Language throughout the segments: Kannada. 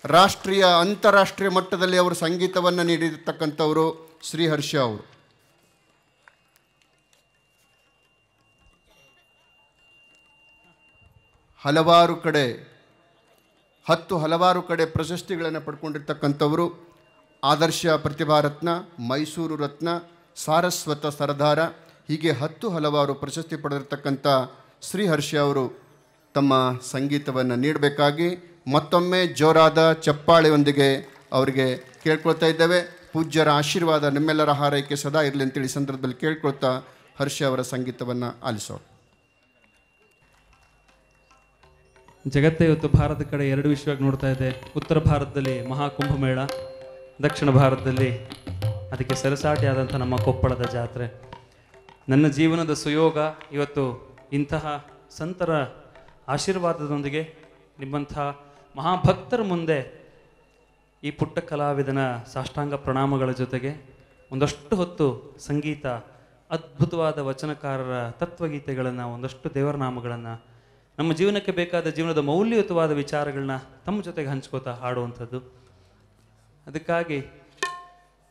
ರಾಷ್ಟ್ರೀಯ ಅಂತಾರಾಷ್ಟ್ರೀಯ ಮಟ್ಟದಲ್ಲಿ ಅವರು ಸಂಗೀತವನ್ನು ನೀಡಿರ್ತಕ್ಕಂಥವರು ಶ್ರೀಹರ್ಷ ಅವರು. ಹಲವಾರು ಕಡೆ ಪ್ರಶಸ್ತಿಗಳನ್ನು ಪಡ್ಕೊಂಡಿರ್ತಕ್ಕಂಥವರು. ಆದರ್ಶ ಪ್ರತಿಭಾ ರತ್ನ, ಮೈಸೂರು ರತ್ನ, ಸಾರಸ್ವತ ಸರದಾರ, ಹೀಗೆ ಹಲವಾರು ಪ್ರಶಸ್ತಿ ಪಡೆದಿರ್ತಕ್ಕಂಥ ಶ್ರೀಹರ್ಷ ಅವರು ತಮ್ಮ ಸಂಗೀತವನ್ನು ನೀಡಬೇಕಾಗಿ ಮತ್ತೊಮ್ಮೆ ಜೋರಾದ ಚಪ್ಪಾಳೆಯೊಂದಿಗೆ ಅವರಿಗೆ ಕೇಳ್ಕೊಳ್ತಾ ಇದ್ದೇವೆ. ಪೂಜ್ಯರ ಆಶೀರ್ವಾದ ನಿಮ್ಮೆಲ್ಲರ ಹಾರೈಕೆ ಸದಾ ಇರಲಿ ಅಂತೇಳಿ ಸಂದರ್ಭದಲ್ಲಿ ಕೇಳ್ಕೊಳ್ತಾ ಹರ್ಷ ಅವರ ಸಂಗೀತವನ್ನು ಆಲಿಸೋಣ. ಜಗತ್ತೇ ಇವತ್ತು ಭಾರತದ ಕಡೆ ಎರಡು ವಿಷಯವಾಗಿ ನೋಡ್ತಾ ಇದೆ. ಉತ್ತರ ಭಾರತದಲ್ಲಿ ಮಹಾಕುಂಭಮೇಳ, ದಕ್ಷಿಣ ಭಾರತದಲ್ಲಿ ಅದಕ್ಕೆ ಸರಸಾಟಿ ಆದಂಥ ನಮ್ಮ ಕೊಪ್ಪಳದ ಜಾತ್ರೆ. ನನ್ನ ಜೀವನದ ಸುಯೋಗ ಇವತ್ತು ಇಂತಹ ಸಂತರ ಆಶೀರ್ವಾದದೊಂದಿಗೆ ನಿಮ್ಮಂಥ ಮಹಾಭಕ್ತರ ಮುಂದೆ ಈ ಪುಟ್ಟ ಕಲಾವಿದನ ಸಾಷ್ಟಾಂಗ ಪ್ರಣಾಮಗಳ ಜೊತೆಗೆ ಒಂದಷ್ಟು ಹೊತ್ತು ಸಂಗೀತ, ಅದ್ಭುತವಾದ ವಚನಕಾರರ ತತ್ವಗೀತೆಗಳನ್ನು, ಒಂದಷ್ಟು ದೇವರ ನಾಮಗಳನ್ನು, ನಮ್ಮ ಜೀವನಕ್ಕೆ ಬೇಕಾದ ಜೀವನದ ಮೌಲ್ಯಯುತವಾದ ವಿಚಾರಗಳನ್ನ ತಮ್ಮ ಜೊತೆಗೆ ಹಂಚ್ಕೋತಾ ಹಾಡುವಂಥದ್ದು. ಅದಕ್ಕಾಗಿ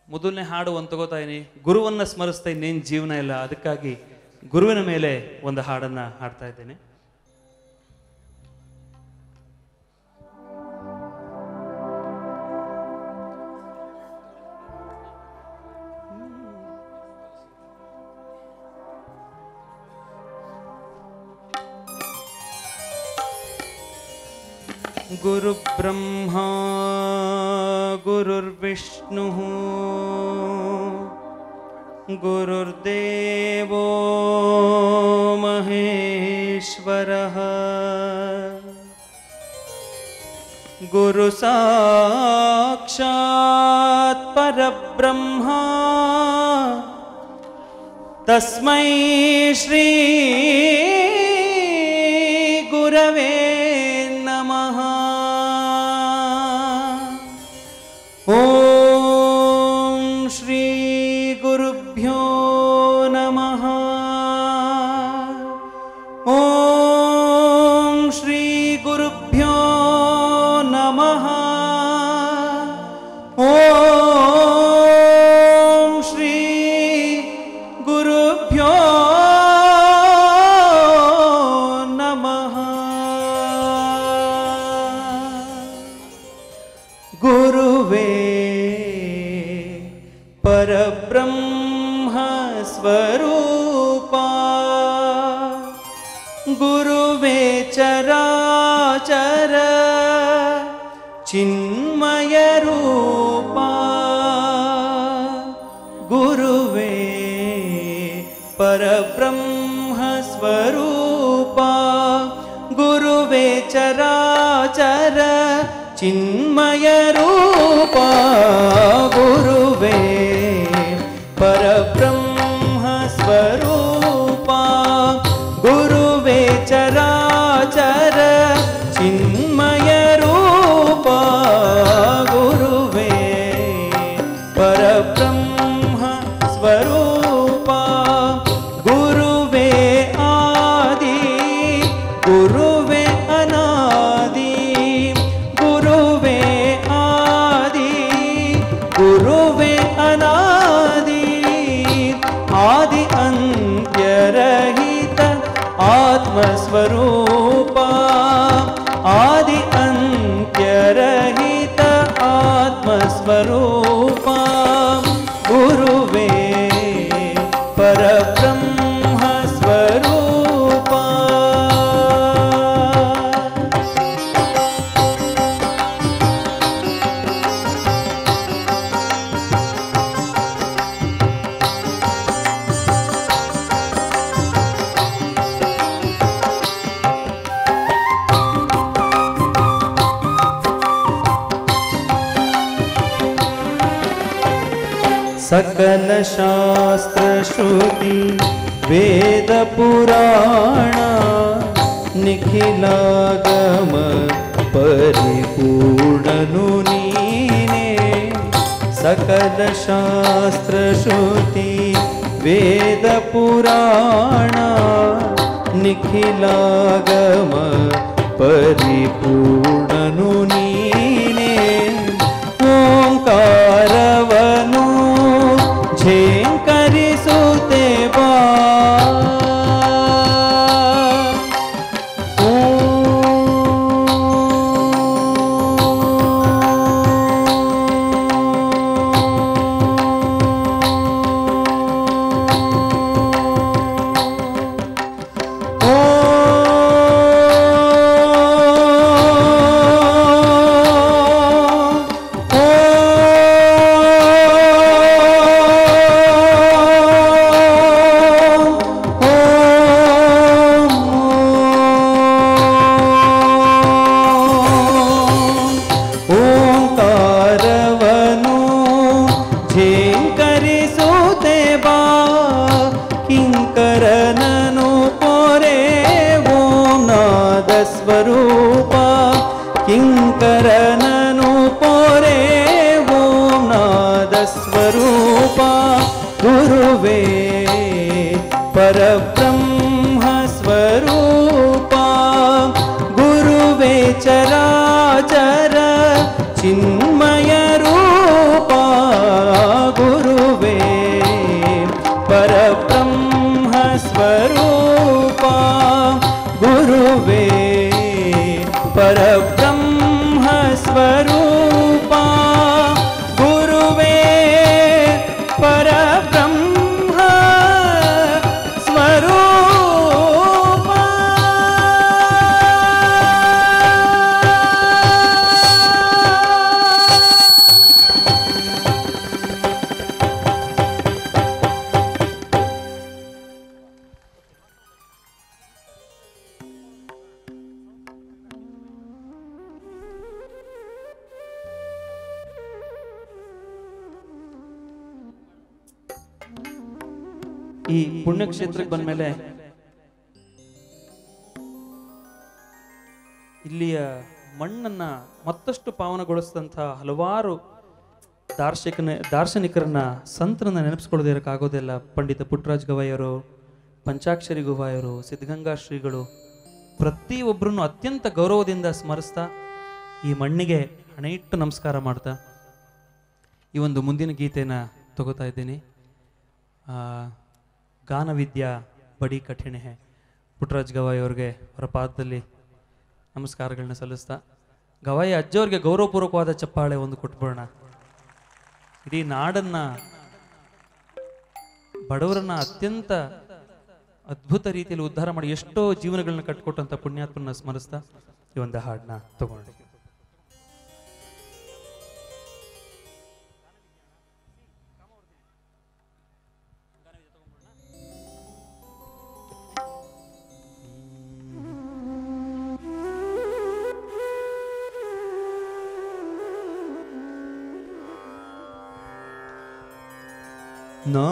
ಮೊದಲನೇ ಹಾಡು ಒಂದು ತಗೋತಾ ಇದೀನಿ, ಗುರುವನ್ನು ಸ್ಮರಿಸ್ತಾ ಇನ್ನೇನು ಜೀವನ ಇಲ್ಲ. ಅದಕ್ಕಾಗಿ ಗುರುವಿನ ಮೇಲೆ ಒಂದು ಹಾಡನ್ನು ಹಾಡ್ತಾ ಇದ್ದೇನೆ. ಗುರು ಬ್ರಹ್ಮ ಗುರುರ್ವಿಷ್ಣು ಗುರುರ್ದೇವೋ ಮಹೇಶ್ವರಃ ಗುರು ಸಾಕ್ಷಾತ್ ಪರಬ್ರಹ್ಮ ತಸ್ಮೈ ಶ್ರೀ ಗುರವೇ ನಮಃ. ಓಂ ಶ್ರೀ ಗುರುಭ್ಯೋ ನಮಃ. ಓಂ ಶ್ರೀ ಗುರುಭ್ಯೋ ನಮಃ. ಓಂ ಶ್ರೀ ಗುರುಭ್ಯೋ ನಮಃ. ಗುರುವೇ ಪರಬ್ರಹ್ಮ ಸ್ವರೂಪ, ಗುರುವೇ ಚರಾಚರ ಚಿನ್ಮಯ ರೂಪ, ಗುರುವೇ ಪರಬ್ರಹ್ಮ ಸ್ವರೂಪ, ಗುರುವೇ ಚರಾಚರ ಚಿನ್ಮಯ ರೂಪ, ಗುರುವೇ ಪರಬ್ರಹ್ಮ ಸ್ವರೂಪ, ಗುರುವೇ ಚರಾಚರ ಚಿನ್ಮಯ ರೂಪ, ಗುರುವೇ ಪರಬ್ರಹ್ಮ ಸ್ವರೂಪ, ಗುರುವೇ ಆದಿ ಗುರುವೇ ಅನಾದಿ, ಗುರುವೇ ಆದಿ ಗುರುವೇ ಅನಾದಿ, ಆದಿ ಅಂತ್ಯರಹಿತ ಆತ್ಮಸ್ವರೂಪ, ಆದಿ ಅಂತ್ಯರಹಿತ ಆತ್ಮಸ್ವರೂಪ, ಗುರುವೇ ಪರಬ್ರಹ್ಮ ಸ್ವರೂಪ. सकल शास्त्र श्रुति वेद पुराण निखिलागम परिपूर्णनु नीने, सकल शास्त्र श्रुति वेद पुराण निखिलागम परिपूर्णनु नीने, गुरुवे परब्रह्म स्वरूपा गुरुवे चराचर चिन्मय रूपा गुरुवे परब्रह्म स्वरूपा गुरुवे परब्रह्म स्वरूपा गुरुवे परब्रह्म स्वरूपा ಈ ಪುಣ್ಯಕ್ಷೇತ್ರಕ್ಕೆ ಬಂದ್ಮೇಲೆ ಇಲ್ಲಿಯ ಮಣ್ಣನ್ನ ಮತ್ತಷ್ಟು ಪಾವನಗೊಳಿಸಿದಂಥ ಹಲವಾರು ದಾರ್ಶನಿಕರನ್ನ ಸಂತರನ್ನ ನೆನಪಿಸ್ಕೊಳ್ಳೋದೇ ಇರೋಕ್ಕಾಗೋದಿಲ್ಲ. ಪಂಡಿತ ಪುಟ್ಟರಾಜ ಗವಾಯಿಯವರು, ಪಂಚಾಕ್ಷರಿ ಗವಾಯಿಯವರು, ಸಿದ್ಧಗಂಗಾ ಶ್ರೀಗಳು ಪ್ರತಿಯೊಬ್ಬರನ್ನು ಅತ್ಯಂತ ಗೌರವದಿಂದ ಸ್ಮರಿಸ್ತಾ ಈ ಮಣ್ಣಿಗೆ ಹಣೆಯಿಟ್ಟು ನಮಸ್ಕಾರ ಮಾಡ್ತಾ ಈ ಒಂದು ಮುಂದಿನ ಗೀತೆನ ತಗೋತಾ ಇದ್ದೀನಿ. ಗಾನವಿದ್ಯಾ ಬಡಿ ಕಠಿಣ ಹೇ. ಪುಟ್ಟರಾಜ ಗವಾಯಿ ಅವ್ರಿಗೆ ಅವರ ಪಾದದಲ್ಲಿ ನಮಸ್ಕಾರಗಳನ್ನ ಸಲ್ಲಿಸ್ತಾ ಗವಾಯಿ ಅಜ್ಜವ್ರಿಗೆ ಗೌರವಪೂರ್ವಕವಾದ ಚಪ್ಪಾಳೆ ಒಂದು ಕೊಟ್ಬಿಡೋಣ. ಇಡೀ ನಾಡನ್ನ ಬಡವರನ್ನ ಅತ್ಯಂತ ಅದ್ಭುತ ರೀತಿಯಲ್ಲಿ ಉದ್ಧಾರ ಮಾಡಿ ಎಷ್ಟೋ ಜೀವನಗಳನ್ನ ಕಟ್ಕೊಟ್ಟಂತ ಪುಣ್ಯಾತ್ಮನ ಸ್ಮರಿಸ್ತಾ ಈ ಒಂದು ಹಾಡನ್ನ ತಗೊಂಡು ना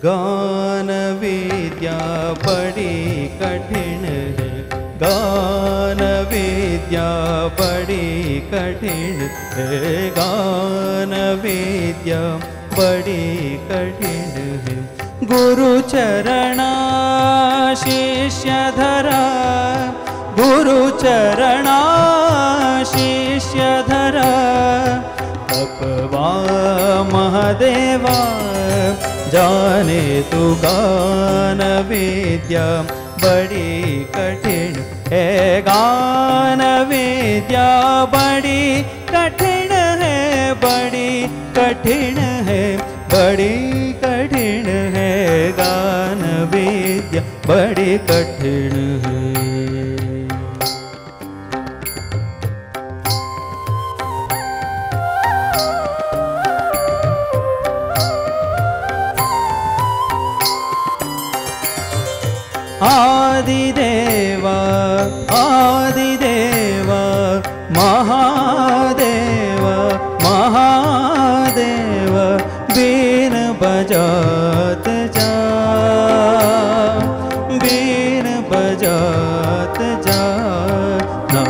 गान विद्या बड़ी कठिन है, गान विद्या बड़ी कठिन है, गान विद्या बड़ी कठिन है। गुरु चरणा शिष्य धरा, गुरु चरणा शिष्य धरा, तपवा महादेवा जाने तू गान विद्या बड़ी कठिन है, गान विद्या बड़ी कठिन है, बड़ी कठिन है, बड़ी कठिन है, गान विद्या बड़ी कठिन है। आदिदेवा आदिदेवा महादेव महादेव बीन बजात जा, बीन बजात जा, ना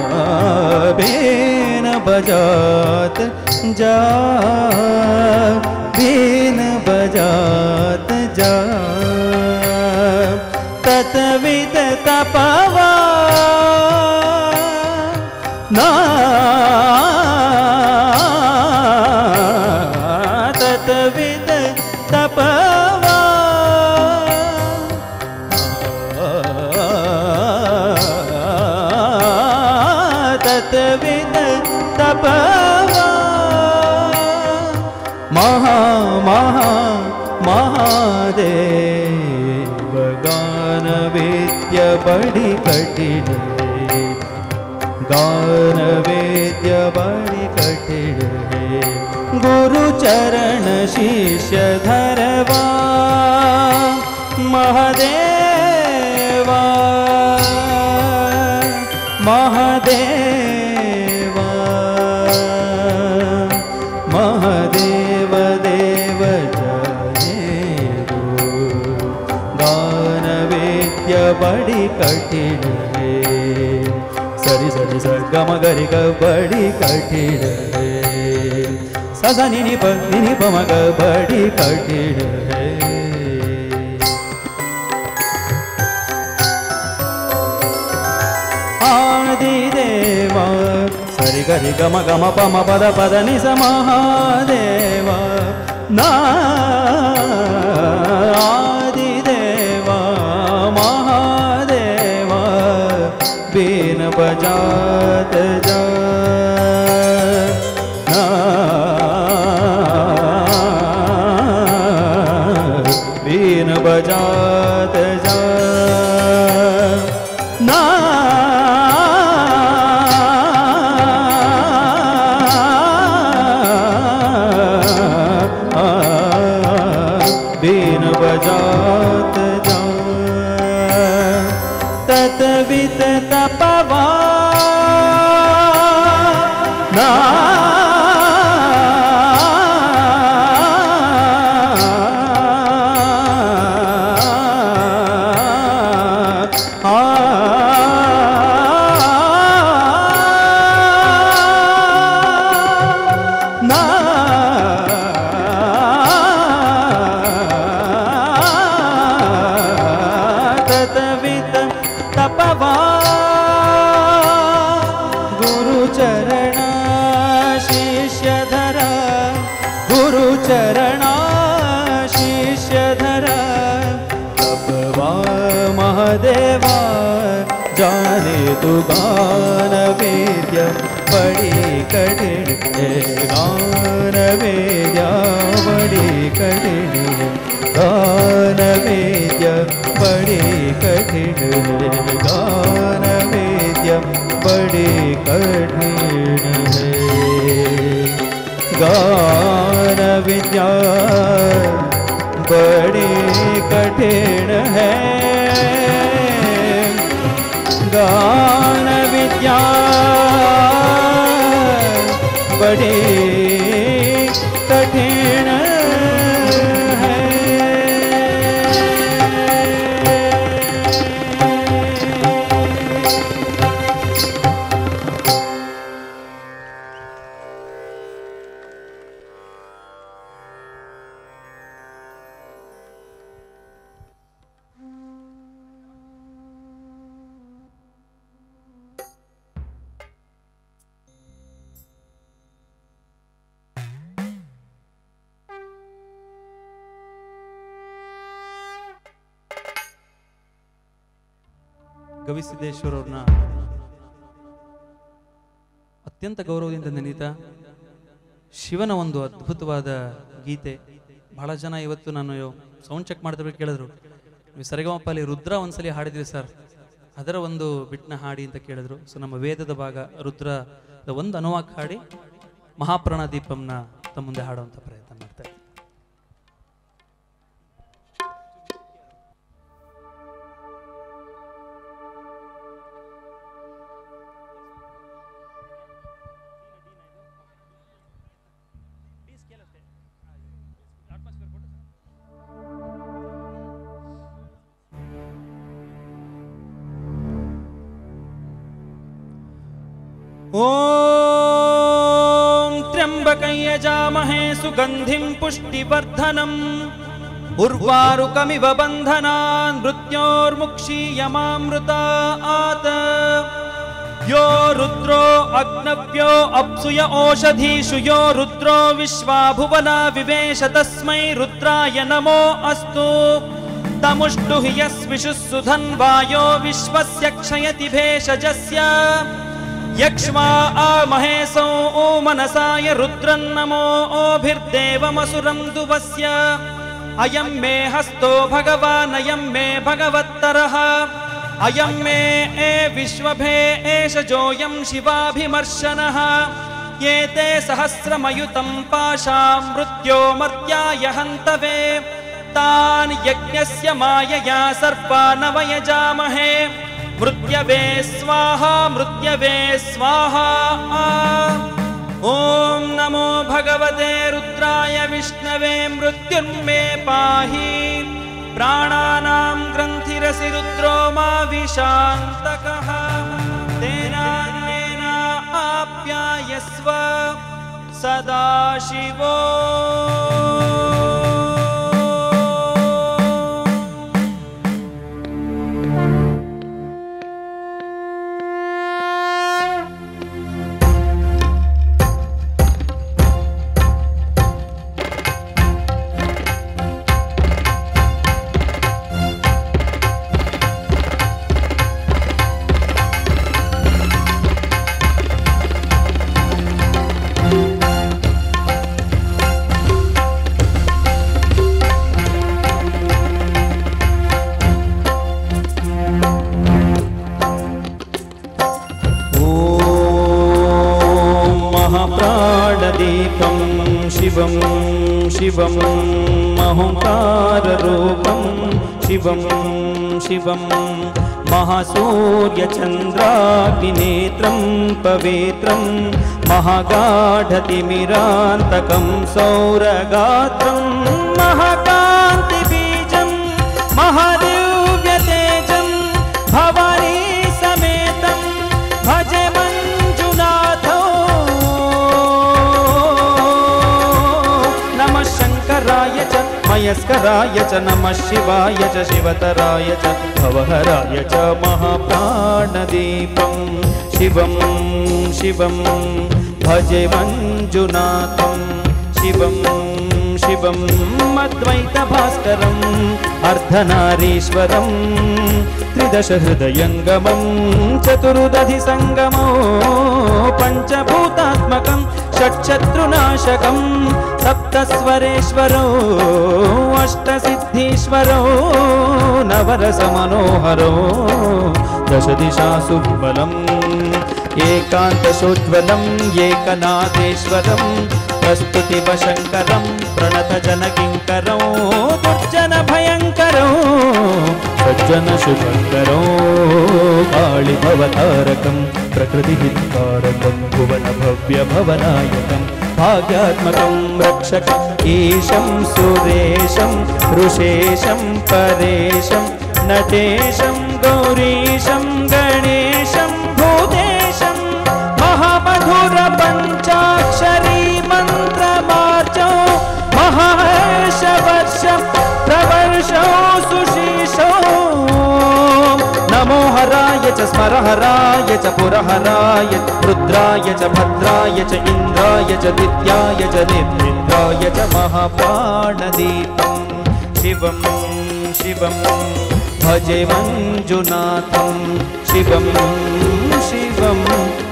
बीन बजात बजात जा, बीन बजात जा। तत्विद तपवा ना, तत्विद तपवा तत्विद तपवा। महा महा महादेव गान वेद्य बड़ी कठिन, गान वेद्य बड़ी कठिन। गुरु चरण शिष्य धरवा महादेवा, महादेवा, महादेव देव जय गान वेद्य बड़ी कठिन है। सरि सरि स गम गरि ग बड़ी कठिन है। स स नि नि प म ग बड़ी कठिन है। आदिदेवा सरि गरि गम गम प म पद पद नि स महादेवा ना। आदिदेवा महादेवा बीन बजात जा ना, बीन बजात जा ना। बीन बजात जा तत्विद तपवा ना, महादेवा जाने तू गान वेद्य बड़ी कठिन है। गान वेद्य बड़ी कठिन है। गान वेद्य बड़ी कठिन है। गान वेद्य बड़ी कठिन है। गान विद्या बड़ी कठिन है। गान विद्या बड़ी कठिन है। ಗವಿಸಿದ್ದೇಶ್ವರ ಅವ್ರನ್ನ ಅತ್ಯಂತ ಗೌರವದಿಂದ ನೆನೀತಾ ಶಿವನ ಒಂದು ಅದ್ಭುತವಾದ ಗೀತೆ. ಬಹಳ ಜನ ಇವತ್ತು ನಾನು ಸೌಂಡ್ ಚೆಕ್ ಮಾಡ್ತಿರ್ಬೇಕು ಕೇಳಿದ್ರು, ನೀವು ಸರಿಗಮಪಲ್ಲಿ ರುದ್ರ ಒಂದ್ಸಲಿ ಹಾಡಿದ್ರಿ ಸರ್, ಅದರ ಒಂದು ಬಿಟ್ನ ಹಾಡಿ ಅಂತ ಕೇಳಿದ್ರು. ಸೊ ನಮ್ಮ ವೇದದ ಭಾಗ ರುದ್ರದ ಒಂದು ಅನುವಾಕ್ ಹಾಡಿ ಮಹಾಪ್ರಾಣ ದೀಪಂನ ತಮ್ಮ ಮುಂದೆ ಹಾಡುವಂಥ ಪ್ರಯತ್ನ ಮಾಡ್ತಾ ಇದ್ದೀನಿ. ಓ त्र्यम्बकं यजामहे सुगन्धिं पुष्टिवर्धनम् उर्वारुकमिव बन्धनान् मृत्योर्मुक्षीयमामृतात् यो रुद्रो अग्नव्यो अप्सुय ओषधीषु यो रुद्रो विश्वा भुवना विवेश तस्मै रुद्राय नमो अस्तु तमुष्टु हि यस्विषुः सुधन्वायो विश्वस्य क्षयति भेषजस्य यक्ष्मा महेशौ मनसाय रुद्रन्नमो ओभिर्देवमसुरं दुवस्य अयं मे हस्तो भगवान् अयं मे भगवत्तरः अयं मे विश्वभे एषजोऽयं शिवाभिमर्शनः एते सहस्रमयुतं पाशां मृत्योमर्त्याय हन्तवे तान् यज्ञस्य मायया सर्पानवयजामहे मृत्यवे स्वाहा मृत्यवे स्वाहा ॐ नमो भगवते रुद्राय विष्णवे मृत्युर्मे पाहि प्राणानां ग्रन्थिरसि रुद्रो मा विशान्तकः तेनान्येन आप्यायस्व सदाशिवो शिवं शिवं अहंकाररूपं शिवं शिवं महासूर्यचन्द्राग्निनेत्रं पवित्रं महागाढतिमिरान्तकं सौरगात्रं महाकान्तिबीजं महादिव्यतेजं भवानी समेतं भजे मञ्जुनाथो शङ्कराय च मयस्कराय च नमः शिवाय च शिवतराय च भवहराय च महाप्राणदीपं शिवं शिवं भजे मञ्जुनाथं शिवं शिवं अद्वैतभास्करम् अर्धनारीश्वरं त्रिदशहृदयङ्गमं चतुर्दधिसङ्गमो पञ्चभूतात्मकं षट्शत्रुनाशकं सप्तस्वरेश्वरो अष्टसिद्धीश्वरो नवरसमनोहरो दशदिशासु विमलम् एकान्तशोज्ज्वलम् एकनाथेश्वरं प्रस्तुतिवशङ्करं प्रणतजनकिङ्करो दुर्जनभयङ्करो सज्जनशुभङ्करो काळिभवतारकं प्रकृतिहितकारकं भुवनभव्यभवनायकं भाग्यात्मकं रक्षकं ईशं सुरेशं ऋषेशं परेशं नटेशं गौरीशं गणेशं भूतेशं महामधुरपञ्चाक्षरी मन्त्रमार्चो महाहर्षवर्षं प्रवर्षो सुशीशो नमो हराय च स्मरहराय च पुरहराय रुद्राय च भद्राय च इन्द्राय च दित्याय च निद्रिन्द्राय च महाप्राणदीपं शिवं शिवं भजे मञ्जुनाथं शिवं शिवं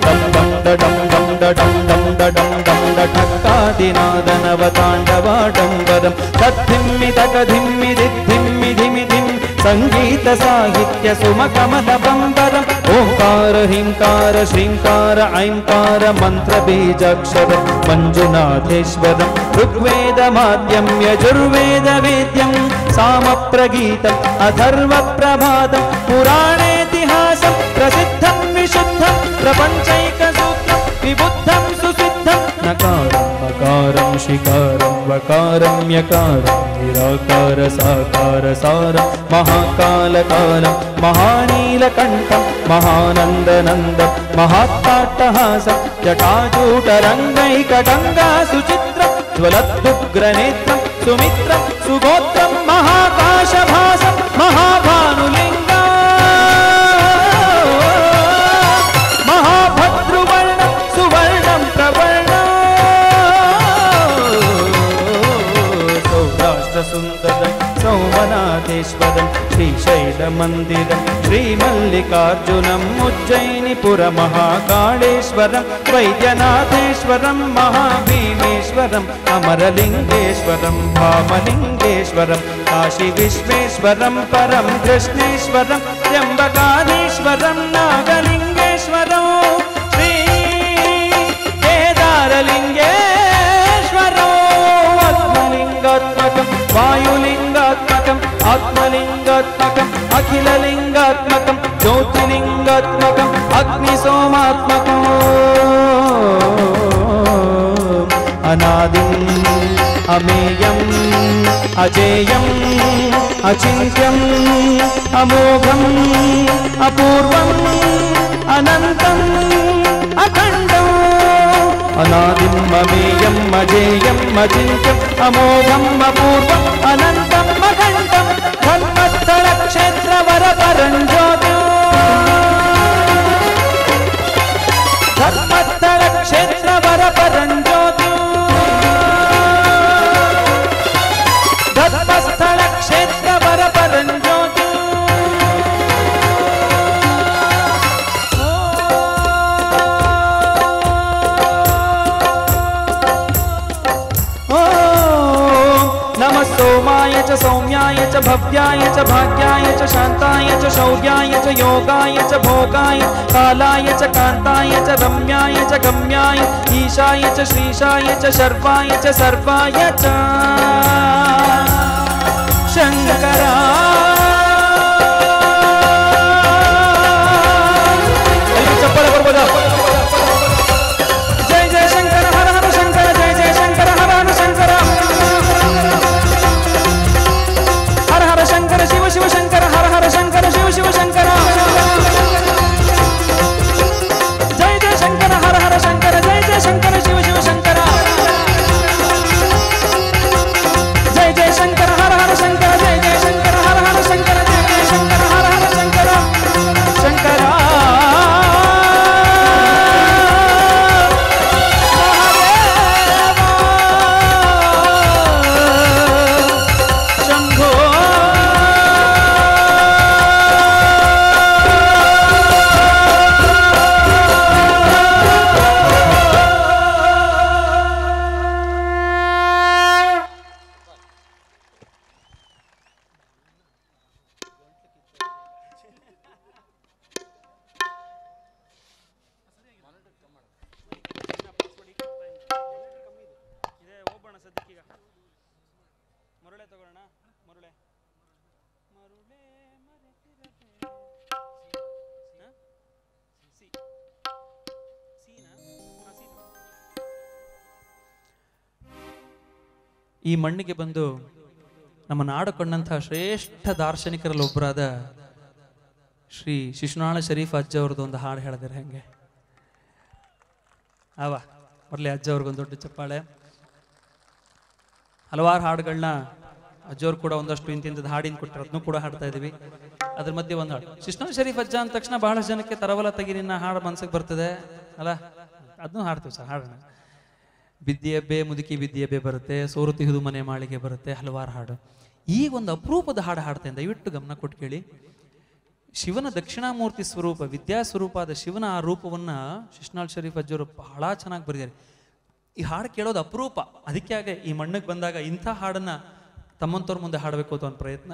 डं डं डं डं डं डं डं डं ठक्कादिनादनवताण्डवाडम्बरं तद्धिम्मि तकधिम्मि दिद्धिम्मि धिमि धिं संगीत साहित्य सुमकमलबम्बरम् ओंकार ह्रींकार श्रींकार ऐंकार मन्त्रबीजाक्षर मञ्जुनाथेश्वरं ऋग्वेदमाद्यं यजुर्वेदवेद्यं सामप्रगीतम् अथर्वप्रभातं पुराणेतिहासं प्रसिद्धं विशुद्धं प्रपञ्चैकसूत्रं विबुद्धं सुसिद्धं नकारं मकारं शिकारं वकारं यकारं निराकार साकार सार महाकाल काल महानीलकंठ महानंदनंद महात्ताट्टहास जटाजूटरंगैक गंगा सुचित्र ज्वलद्दुग्रनेत्रं सुमित्रं सुगोत्रं महाकाशभासं महाभानुलिंग महाभद्रुवर्णं सुवर्णं प्रवर्णं सौराष्ट्रसुन्दरं सौमनाथेश्वरं श्रीशैलमन्दिरं श्रीमल्लिकार्जुनम् उज्जयिनीपुरमहाकाळेश्वरं वैद्यनाथेश्वरं महाभीमेश्वरम् अमरलिङ्गेश्वरं भामलिङ्गेश्वरं काशीविश्वेश्वरं परं कृष्णेश्वरं त्र्यम्बकाधीश्वरं नागलिङ्गेश्वरं श्री केदारलिङ्गेश्वरं आत्मलिङ्गात्मकं वायुलिङ्गात्मकं आत्मलिङ्गात्मकम् अखिललिङ्गात्मकं ज्योतिलिङ्गात्मकम् अग्निसोमात्मकम् अनादिम् अमेयम् अजेयम् अचिन्त्यम् अमोघम् अपूर्वम् अनन्तम् अखण्डम् अनादिम् अमेयम् अजेयम् अचिन्त्यम् अमोघम् अपूर्वम् अनन्तम् अखण्डम् धर्मस्थल क्षेत्र वर परञ्ज्योतिः धर्मस्थल क्षेत्र वर परञ्ज्योतिः धर्मस्थल क्षेत्र वर परञ्ज्योतिः नमः सोमाय च सौम्याय च भव्याय च भाग्याय च शान्ताय च शौर्याय च योगाय च भोगाय कालाय च कान्ताय च रम्याय च गम्याय ईशाय च श्रीशाय च शर्वाय च सर्वाय च शङ्करा चप्पल ಬರ್ಬೋದಾ जय जय शंकर हर हर शंकर जय जय शंकर हर हर शंकर हर हर शंकर शिव शिव शंकर हर हर शंकर शिव शिव शंकर जय जय शंकर हर हर शंकर जय जय शंकर शिव शिव शंकर जय जय शंकर हर हर शंकर जय जय शंकर हर हर शंकर जय जय शंकर हर हर शंकर शंकरा ಈ ಮಣ್ಣಿಗೆ ಬಂದು ನಮ್ಮ ನಾಡು ಕಂಡಂತಹ ಶ್ರೇಷ್ಠ ದಾರ್ಶನಿಕರಲ್ಲಿ ಒಬ್ಬರಾದ ಶ್ರೀ ಶಿಶುನಾಳ ಶರೀಫ್ ಅಜ್ಜ ಅವ್ರದ್ದು ಒಂದು ಹಾಡು ಹೇಳಿದಾರೆ ಹೆಂಗೆ ಅವ ಬರ್ಲಿ ಅಜ್ಜ ಅವ್ರಿಗೊಂದು ದೊಡ್ಡ ಚಪ್ಪಾಳೆ. ಹಲವಾರು ಹಾಡುಗಳನ್ನ ಅಜ್ಜವ್ರು ಕೂಡ ಒಂದಷ್ಟು ಇಂತಿಂತದ್ದು ಹಾಡಿನ ಕೊಟ್ಟರು, ಅದನ್ನು ಕೂಡ ಹಾಡ್ತಾ ಇದೀವಿ. ಅದ್ರ ಮಧ್ಯೆ ಒಂದು ಹಾಡು ಶಿಶುನಾಳ ಶರೀಫ್ ಅಜ್ಜ ಅಂದ ತಕ್ಷಣ ಬಹಳಷ್ಟು ಜನಕ್ಕೆ ತರವಲ ತಗಿ ನಿನ್ನ ಹಾಡು ಮನ್ಸಿಗೆ ಬರ್ತದೆ ಅಲ್ಲ, ಅದನ್ನು ಹಾಡ್ತೀವಿ ಸರ್. ಹಾಡೋಣ ಬಿದ್ದಿಯಬ್ಬೆ ಮುದುಕಿ ಬಿದ್ದಿಯಬ್ಬೆ ಬರುತ್ತೆ, ಸೋರುತಿಹುದು ಮನೆ ಮಾಳಿಗೆ ಬರುತ್ತೆ, ಹಲವಾರು ಹಾಡು. ಈಗ ಒಂದು ಅಪರೂಪದ ಹಾಡು ಹಾಡ್ತೇನೆ, ದಯವಿಟ್ಟು ಗಮನ ಕೊಟ್ಟು ಕೇಳಿ. ಶಿವನ ದಕ್ಷಿಣಾಮೂರ್ತಿ ಸ್ವರೂಪ, ವಿದ್ಯಾ ಸ್ವರೂಪದ ಶಿವನ ಆ ರೂಪವನ್ನ ಶಿಶುನಾಳ ಶರೀಫ್ ಅಜ್ಜವರು ಬಹಳ ಚೆನ್ನಾಗಿ ಬರೆದಿದ್ದಾರೆ. ಈ ಹಾಡು ಕೇಳೋದು ಅಪರೂಪ. ಅದಕ್ಕೆ ಈ ಮಣ್ಣಿಗೆ ಬಂದಾಗ ಇಂಥ ಹಾಡನ್ನ ತಮ್ಮಂತವ್ರ ಮುಂದೆ ಹಾಡಬೇಕು ಅಂತ ಒಂದು ಪ್ರಯತ್ನ.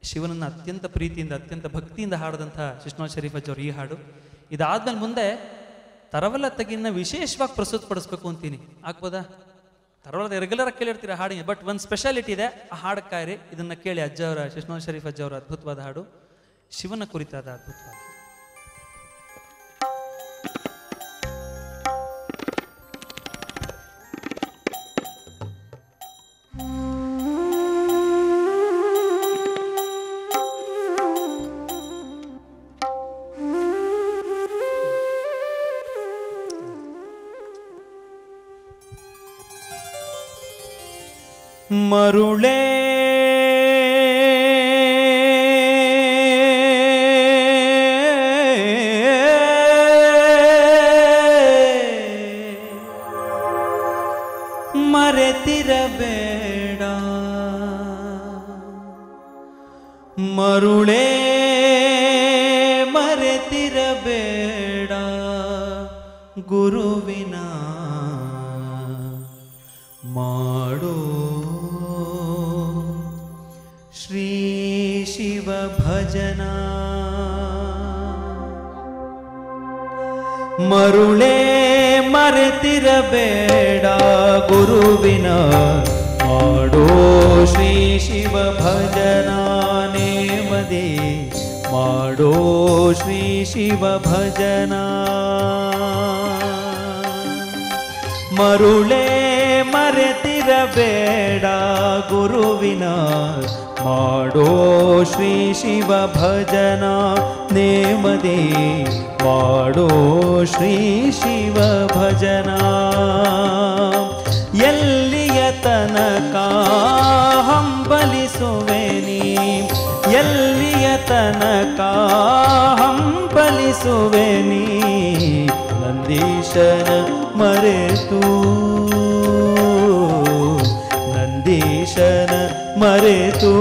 ಶಿವನನ್ನ ಅತ್ಯಂತ ಪ್ರೀತಿಯಿಂದ ಅತ್ಯಂತ ಭಕ್ತಿಯಿಂದ ಹಾಡದಂಥ ಶಿಶುನಾಳ ಶರೀಫ್ ಅಜ್ಜವರು ಈ ಹಾಡು. ಇದಾದ್ಮೇಲೆ ಮುಂದೆ ತರವಲ ತಗಿನ ವಿಶೇಷವಾಗಿ ಪ್ರಸ್ತುತಪಡಿಸ್ಬೇಕು ಅಂತೀನಿ. ಆಗ್ಬೋದಾ? ತರವಲದ ರೆಗ್ಯುಲರ್ ಆಗಿ ಕೇಳಿರ್ತೀರ ಹಾಡಿಗೆ, ಬಟ್ ಒಂದು ಸ್ಪೆಷಾಲಿಟಿ ಇದೆ ಆ ಹಾಡು ಕಾಯಿರಿ. ಇದನ್ನ ಕೇಳಿ ಅಜ್ಜವರ ಶಿಶುನಾಳ ಶರೀಫ್ ಅಜ್ಜ ಅವರ ಅದ್ಭುತವಾದ ಹಾಡು, ಶಿವನ ಕುರಿತಾದ ಅದ್ಭುತವಾದ. ಮರುಳೇ ಮರೆತಿರಬೇಡ ಮರುಳೇ ಮರೆತಿರಬೇಡ ಗುರುವಿನ ಮಾಡೋ ಶ್ರೀ ಶಿವ ಭಜನ ಮರುಳೇ ಮರೆತಿರಬೇಡ ಗುರುವಿನ ಮಾಡೋ ಶ್ರೀ ಶಿವ ಭಜನ ನೇಮದಿ ಮಾಡೋ ಶ್ರೀ ಶಿವ ಭಜನ ಮರುಳೇ ಮರೆತಿರಬೇಡ ಗುರುವಿನ ಮಾಡೋ ಶ್ರೀ ಶಿವ ಭಜನ ನೇಮದಿ ಮಾಡೋ ಶ್ರೀ ಶಿವ ಭಜನ ಎಲ್ಲಿಯ ತನಕ ಹಂಬಲಿಸುವೆ ನೀ ಎಲ್ಲಿಯ ತನಕ ಹಂಬಲಿಸುವೆ ನೀ ನಂದೀಶನ ಮರೆತು ನಂದೀಶನ ಮರೆತು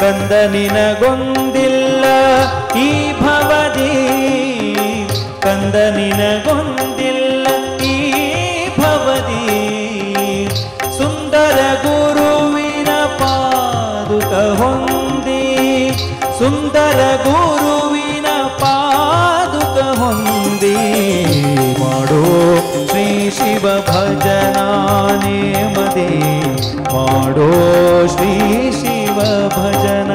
ಕಂದ ನಿನಗೊಂದಿಲ್ಲ ಈ ಭವದಿ ಕಂದ ನಿನಗೊಂದಿಲ್ಲ ಈ ಭವದಿ ಸುಂದರ ಗುರುವಿನ ಪಾದುಕ ಹೊಂದಿ ಸುಂದರ ಗುರುವಿನ ಪಾದುಕ ಹೊಂದಿ ಮಾಡೋ ಶ್ರೀ ಶಿವ ಭಜನ ನೇಮದಿ ಮಾಡೋ ಶ್ರೀ ಶಿವ ಭಜನ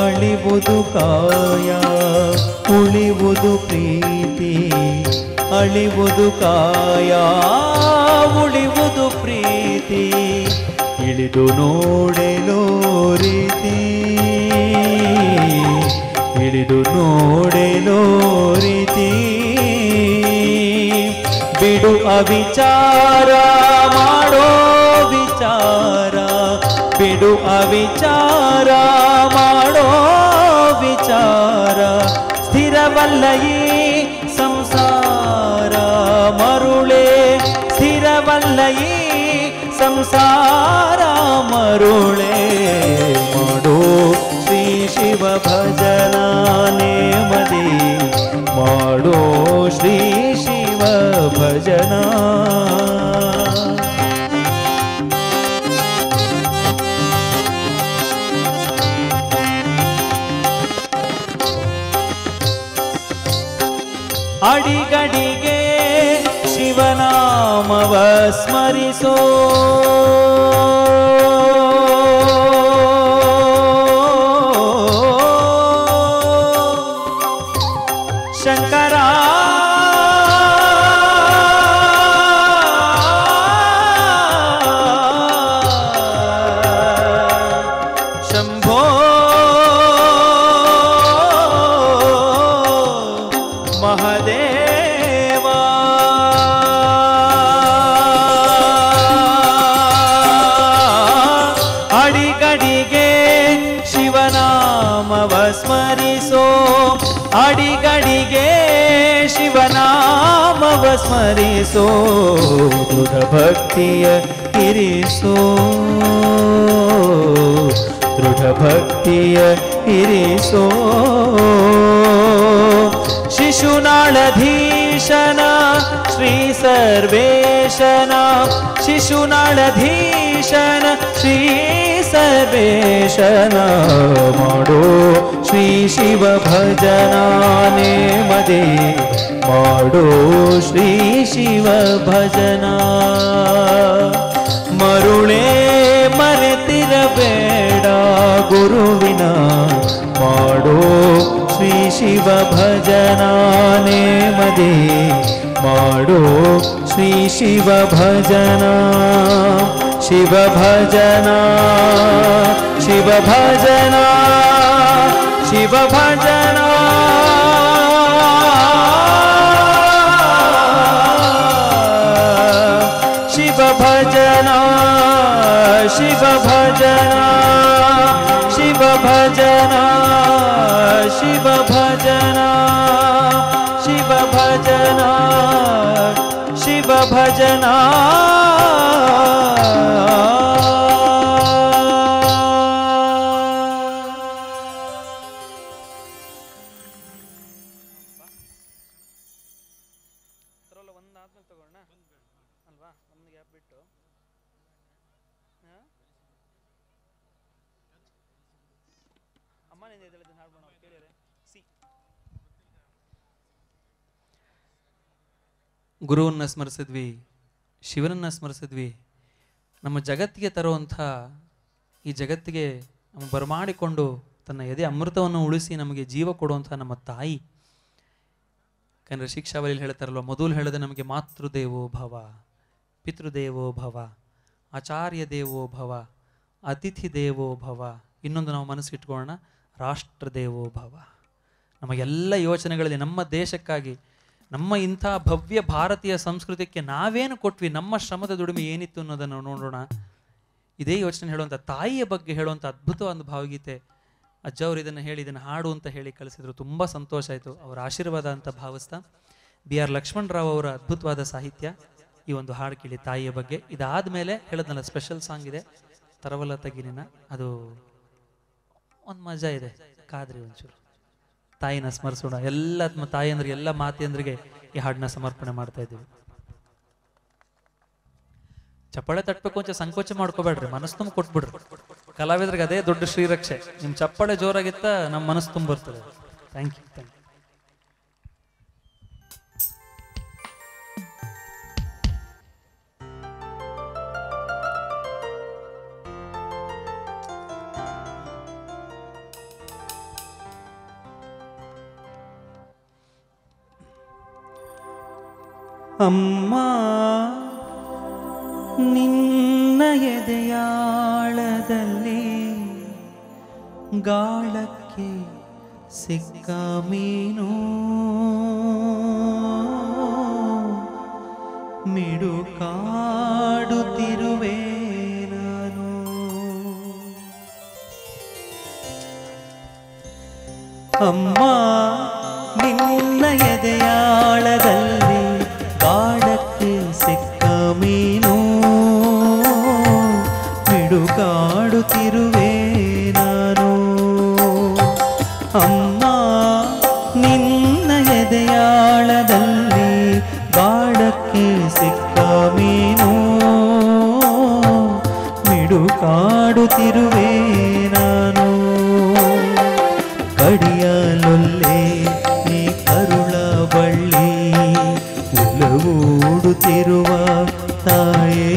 ಅಳಿವುದು ಕಾಯ ಉಳಿವುದು ಪ್ರೀತಿ ಅಳಿವುದು ಕಾಯ ಉಳಿವುದು ಪ್ರೀತಿ ಇಳಿದು ನೋಡೆಲೋ ರೀತಿ ಇಳಿದು ನೋಡೆಲೋ ರೀತಿ ಬಿಡು ಅವಿಚಾರ ಮಾಡೋ ವಿಚಾರ ಬಿಡು ಅವಿಚಾರ ಮಾಡೋ ವಿಚಾರ ಸ್ಥಿರವಲ್ಲ ಈ ಸಂಸಾರ ಮರುಳೇ ಸ್ಥಿರವಲ್ಲ ಈ ಸಂಸಾರ ಮರುಳೇ ಮಾಡೋ ಶ್ರೀ ಶಿವ ಭಜನ ನೇಮದಿ ಮಾಡೋ ಶ್ರೀ ಶಿವ ಭಜನ ಅಡಿಗಡಿಗೆ ಶಿವನಾಮವ ಸ್ಮರಿಸೋ ಶಂಕರ ಶಂಭೋ ಮಹದೇವ ಅಡಿಗಡಿಗೆ ಶಿವನಾಮವ ಸ್ಮರಿಸೋ ಅಡಿಗಡಿಗೆ ಶಿವನಾಮವ ಸ್ಮರಿಸೋ ದೃಢ ಭಕ್ತಿಯ ಇರಿಸೋ ದೃಢ ಭಕ್ತಿಯ ಇರಿಸೋ ಶಿಶುನಾಳಧೀಶನ ಶ್ರೀ ಸರ್ವೇಶನ ಶಿಶುನಾಳಧೀಶನ ಶ್ರೀ ಸರ್ವೇಶನ ಮಾಡೋ ಶ್ರೀ ಶಿವ ಭಜನ ನೇಮದಿ ಮಾಡೋ ಶ್ರೀ ಶಿವ ಭಜನ ಮರುಳೇ ಮರೆತಿರಬೇಡ ಗುರುವಿನ ಮಾಡೋ ಶ್ರೀ ಶಿವ ಭಜನಾ ನೇಮದಿ ಮಾಡೋ ಶ್ರೀ ಶಿವ ಭಜನಾ ಶಿವ ಭಜನಾ ಶಿವ ಭಜನಾ ಶಿವ ಭಜನಾ ಶಿವ ಭಜನಾ ಶಿವ ಭಜನಾ ಶಿವ ಭಜನಾ ಶಿವ ಭಜನಾ ಶಿವ ಭಜನಾ ಶಿವ ಭಜನಾ ಗುರುವನ್ನು ಸ್ಮರಿಸಿದ್ವಿ, ಶಿವನನ್ನು ಸ್ಮರಿಸಿದ್ವಿ. ನಮ್ಮ ಜಗತ್ತಿಗೆ ತರುವಂಥ ಈ ಜಗತ್ತಿಗೆ ನಮ್ಮ ಬರಮಾಡಿಕೊಂಡು ತನ್ನ ಎದೆ ಅಮೃತವನ್ನು ಉಳಿಸಿ ನಮಗೆ ಜೀವ ಕೊಡುವಂಥ ನಮ್ಮ ತಾಯಿ. ಯಾಕಂದರೆ ಶಿಕ್ಷಾವಳಿಯಲ್ಲಿ ಹೇಳ್ತಾರಲ್ವ, ಮೊದಲು ಹೇಳಿದೆ ನಮಗೆ ಮಾತೃದೇವೋ ಭವ, ಪಿತೃದೇವೋ ಭವ, ಆಚಾರ್ಯ ದೇವೋ ಭವ, ಅತಿಥಿ ದೇವೋ ಭವ. ಇನ್ನೊಂದು ನಾವು ಮನಸ್ಸಿಟ್ಕೊಳ್ಳೋಣ, ರಾಷ್ಟ್ರ ದೇವೋ ಭವ. ನಮಗೆಲ್ಲ ಯೋಚನೆಗಳಲ್ಲಿ ನಮ್ಮ ದೇಶಕ್ಕಾಗಿ, ನಮ್ಮ ಇಂಥ ಭವ್ಯ ಭಾರತೀಯ ಸಂಸ್ಕೃತಿಗೆ ನಾವೇನು ಕೊಟ್ವಿ, ನಮ್ಮ ಶ್ರಮದ ದುಡಿಮೆ ಏನಿತ್ತು ಅನ್ನೋದನ್ನು ನೋಡೋಣ. ಇದೇ ಯೋಚನೆ ಹೇಳುವಂಥ ತಾಯಿಯ ಬಗ್ಗೆ ಹೇಳುವಂಥ ಅದ್ಭುತವಾದ ಭಾವಗೀತೆ ಅಜ್ಜ ಅವರು ಇದನ್ನು ಹೇಳಿ, ಇದನ್ನು ಹಾಡು ಅಂತ ಹೇಳಿ ಕಳಿಸಿದ್ರು. ತುಂಬ ಸಂತೋಷ ಆಯಿತು. ಅವರ ಆಶೀರ್ವಾದ ಅಂತ ಭಾವಿಸ್ತಾ BR ಲಕ್ಷ್ಮಣರಾವ್ ಅವರ ಅದ್ಭುತವಾದ ಸಾಹಿತ್ಯ, ಈ ಒಂದು ಹಾಡು ಕೇಳಿ ತಾಯಿಯ ಬಗ್ಗೆ. ಇದಾದ ಮೇಲೆ ಹೇಳೋದಲ್ಲ, ಸ್ಪೆಷಲ್ ಸಾಂಗ್ ಇದೆ ತರವಲ ತಗಿನಿನ, ಅದು ಒಂದು ಮಜಾ ಇದೆ, ಕಾದ್ರಿ ಒಂಚೂರು ತಾಯಿನ ಸ್ಮರಿಸೋಣ. ಎಲ್ಲ ತಾಯಿಯಂದ್ರಿಗೆ, ಎಲ್ಲ ಮಾತೆಯಂದ್ರಿಗೆ ಈ ಹಾಡನ್ನ ಸಮರ್ಪಣೆ ಮಾಡ್ತಾ ಇದ್ದೀವಿ. ಚಪ್ಪಾಳೆ ತಟ್ಟಬೇಕು ಅಂತ ಸಂಕೋಚ ಮಾಡ್ಕೋಬೇಡ್ರಿ, ಮನಸ್ಸು ತುಂಬ ಕೊಟ್ಬಿಡ್ರಿ. ಕಲಾವಿದ್ರಿಗೆ ಅದೇ ದೊಡ್ಡ ಶ್ರೀರಕ್ಷೆ. ನಿಮ್ಮ ಚಪ್ಪಾಳೆ ಜೋರಾಗಿತ್ತ ನಮ್ಮ ಮನಸ್ಸು ತುಂಬ ಬರ್ತದೆ. Thank you. ಅಮ್ಮ ನಿನ್ನ ಎದೆಯಾಳದಲ್ಲಿ ಗಾಳಕ್ಕೆ ಸಿಕ್ಕ ಮೀನು ಮಿಡುಕಾಡುತ್ತಿರುವೆ ನಾನು. ಅಮ್ಮ ನಿನ್ನ ಎದೆಯಾಳದಲ್ಲಿ ಗಾಳಕ್ಕೆ ಸಿಕ್ಕ ಮೀನು ಮಿಡುಕಾಡುತ್ತಿರುವೆ ನಾನು. ಅಮ್ಮ ನಿನ್ನ ಎದೆಯಾಳದಲ್ಲಿ ಗಾಳಕ್ಕೆ ಸಿಕ್ಕ ಮೀನು ಮಿಡುಕಾಡುತ್ತಿರುವೆ ನಾನು. ಕಡಿಯಲೊಲ್ಲೆ ನೀ ಕರುಳ ಬಳ್ಳಿ ಉಲವೂಡುತ್ತಿರುವ ತಾಯೇ.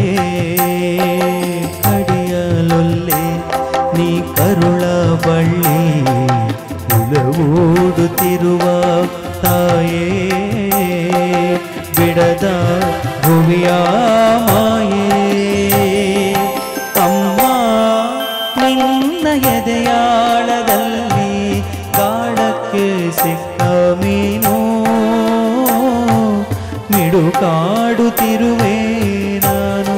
ಕಡಿಯಲೊಲ್ಲೆ ನೀ ಕರುಳ ಬಳ್ಳಿ ಉಲವೂಡುತ್ತಿರುವ ತಾಯೇ. ಬಿಡದ ಭುವಿಯ ಮಾಯೇ. ಅಮ್ಮ ನಿನ್ನ ಎದೆಯಾಳದಲ್ಲಿ ಗಾಳಕ್ಕೆ ಸಿಕ್ಕ ಮೀನು ಮಿಡುಕಾಡುತ್ತಿರುವೆ ನಾನು.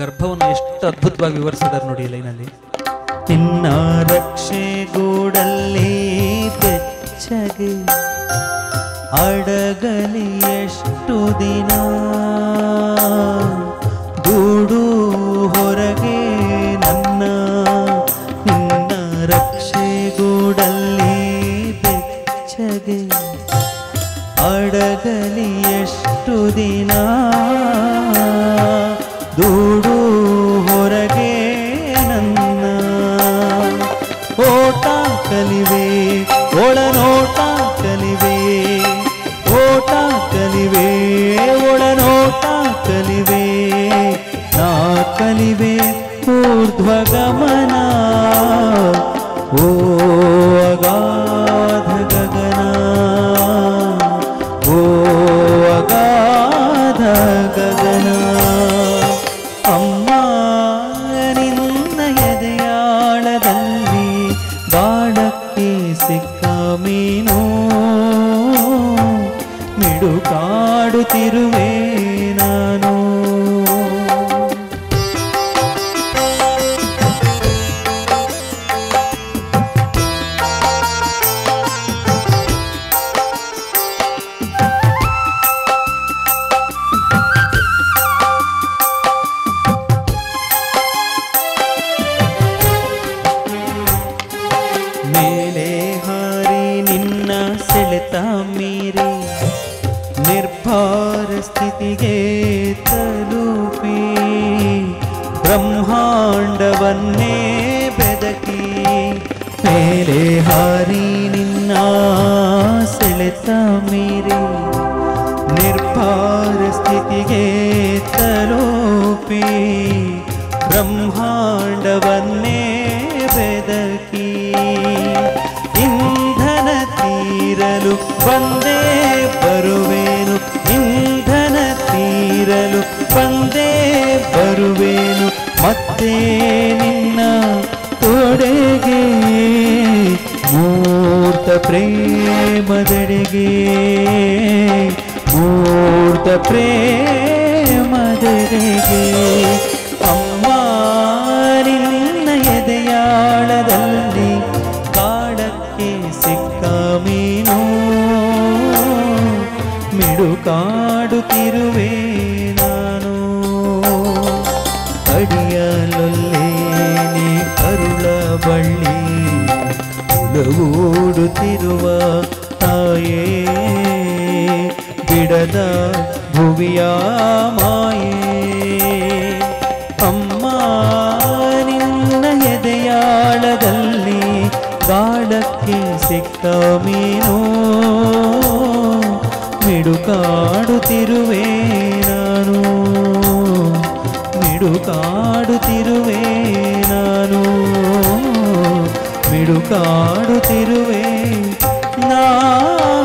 ಗರ್ಭವನ್ನು ಎಷ್ಟು ಅದ್ಭುತವಾಗಿ ವಿವರಿಸಿದ್ದಾರೆ ನೋಡಿ ಲೈನಲ್ಲಿ. ನಿನ್ನ ರಕ್ಷೆ ಗೂಡಲ್ಲಿ ಬೆಚ್ಚಗೆ ಅಡಗಲಿ ಎಷ್ಟು ದಿನ ದೂಡು ಹೊರಗೆ ನನ್ನ ನಿನ್ನ ರಕ್ಷೆಗೂಡಲ್ಲಿ ಬೆಚ್ಚಗೆ ಅಡಗಲಿ ಎಷ್ಟು ದಿನ ದೂಡು ಹೊರಗೆ ನನ್ನ ಓಟ ಕಲಿವೆ ಒಳನೋಟ ಕಲಿವೆ ಓಟ ಕಲಿವೆ ಒಳನೋಟ ಕಲಿವೆ ನಾ ಕಲಿವೆ ಊರ್ಧ್ವಗಮನ ಓ ಅಗಾಧ ಗಗನ ಓ ಅಗಾಧ ಗಗನ ಅಮ್ಮ ನಿನ್ನ ಎದೆಯಾಳದಲ್ಲಿ ಗಾಢಕ್ಕೆ ಸಿಕ್ಕ ಮೀನು ಮಿಡುಕಾಡುತ್ತಿರುವೆ ನಾನು ಮೇಲೆ ಹಾರಿ ನಿನ್ನ ಸೆಳೆತ ಮೀರಿ ನಿರ್ಭಾರ ಸ್ಥಿತಿಗೆ ತಲುಪಿ ಬ್ರಹ್ಮಾಂಡವನ್ನೇ ಬೆದಕಿ ಮೇಲೆ ಹಾರಿ ನಿನ್ನ ಸೆಳೆತ ಮೀರಿ ನಿರ್ಭಾರ ಸ್ಥಿತಿಗೆ ತಲುಪಿ ಬ್ರಹ್ಮಾಂಡವನ್ನೇ ಬೆದಕಿ ಇಂಧನ ತೀರಲು ಬಂದೇ ಬರುವೇನು ಇಂಧನ ತೀರಲು ಬಂದೇ ಬರುವೇನು ಮತ್ತೆ ನಿನ್ನ ತೊಡೆಗೆ ಮೂರ್ತ ಪ್ರೇಮದೆಡೆಗೆ ಮೂರ್ತ ಪ್ರೇಮದೆಡೆಗೆ ಅಮ್ಮ ನಿನ್ನ ಎದೆಯಾಳದಲ್ಲಿ ಕಾಡಕ್ಕೆ ಸಿಕ್ಕ ಮೀನು ಮಿಡುಕಾಡುತ್ತಿರುವೆ ನಾನು ಅಡಿಯಲೊಲ್ಲೆ ನೀ ಕರುಳ ಬಳ್ಳಿ ಉಲಗೂಡುತ್ತಿರುವ ತಾಯೇ ಬಿಡದ ಭುವಿಯ ಮಾಯೇ ಅಮ್ಮ ನಿನ್ನ ಎದೆಯಾಳದಲ್ಲಿ ಗಾಢಕ್ಕೆ ಸಿಕ್ಕ ಮೀನು ಮಿಡುಕಾಡುತ್ತಿರುವೆ ನಾನು ಮಿಡುಕಾಡುತ್ತಿರುವೆ ನಾನು ಮಿಡುಕಾಡುತ್ತಿರುವೆ ನಾನು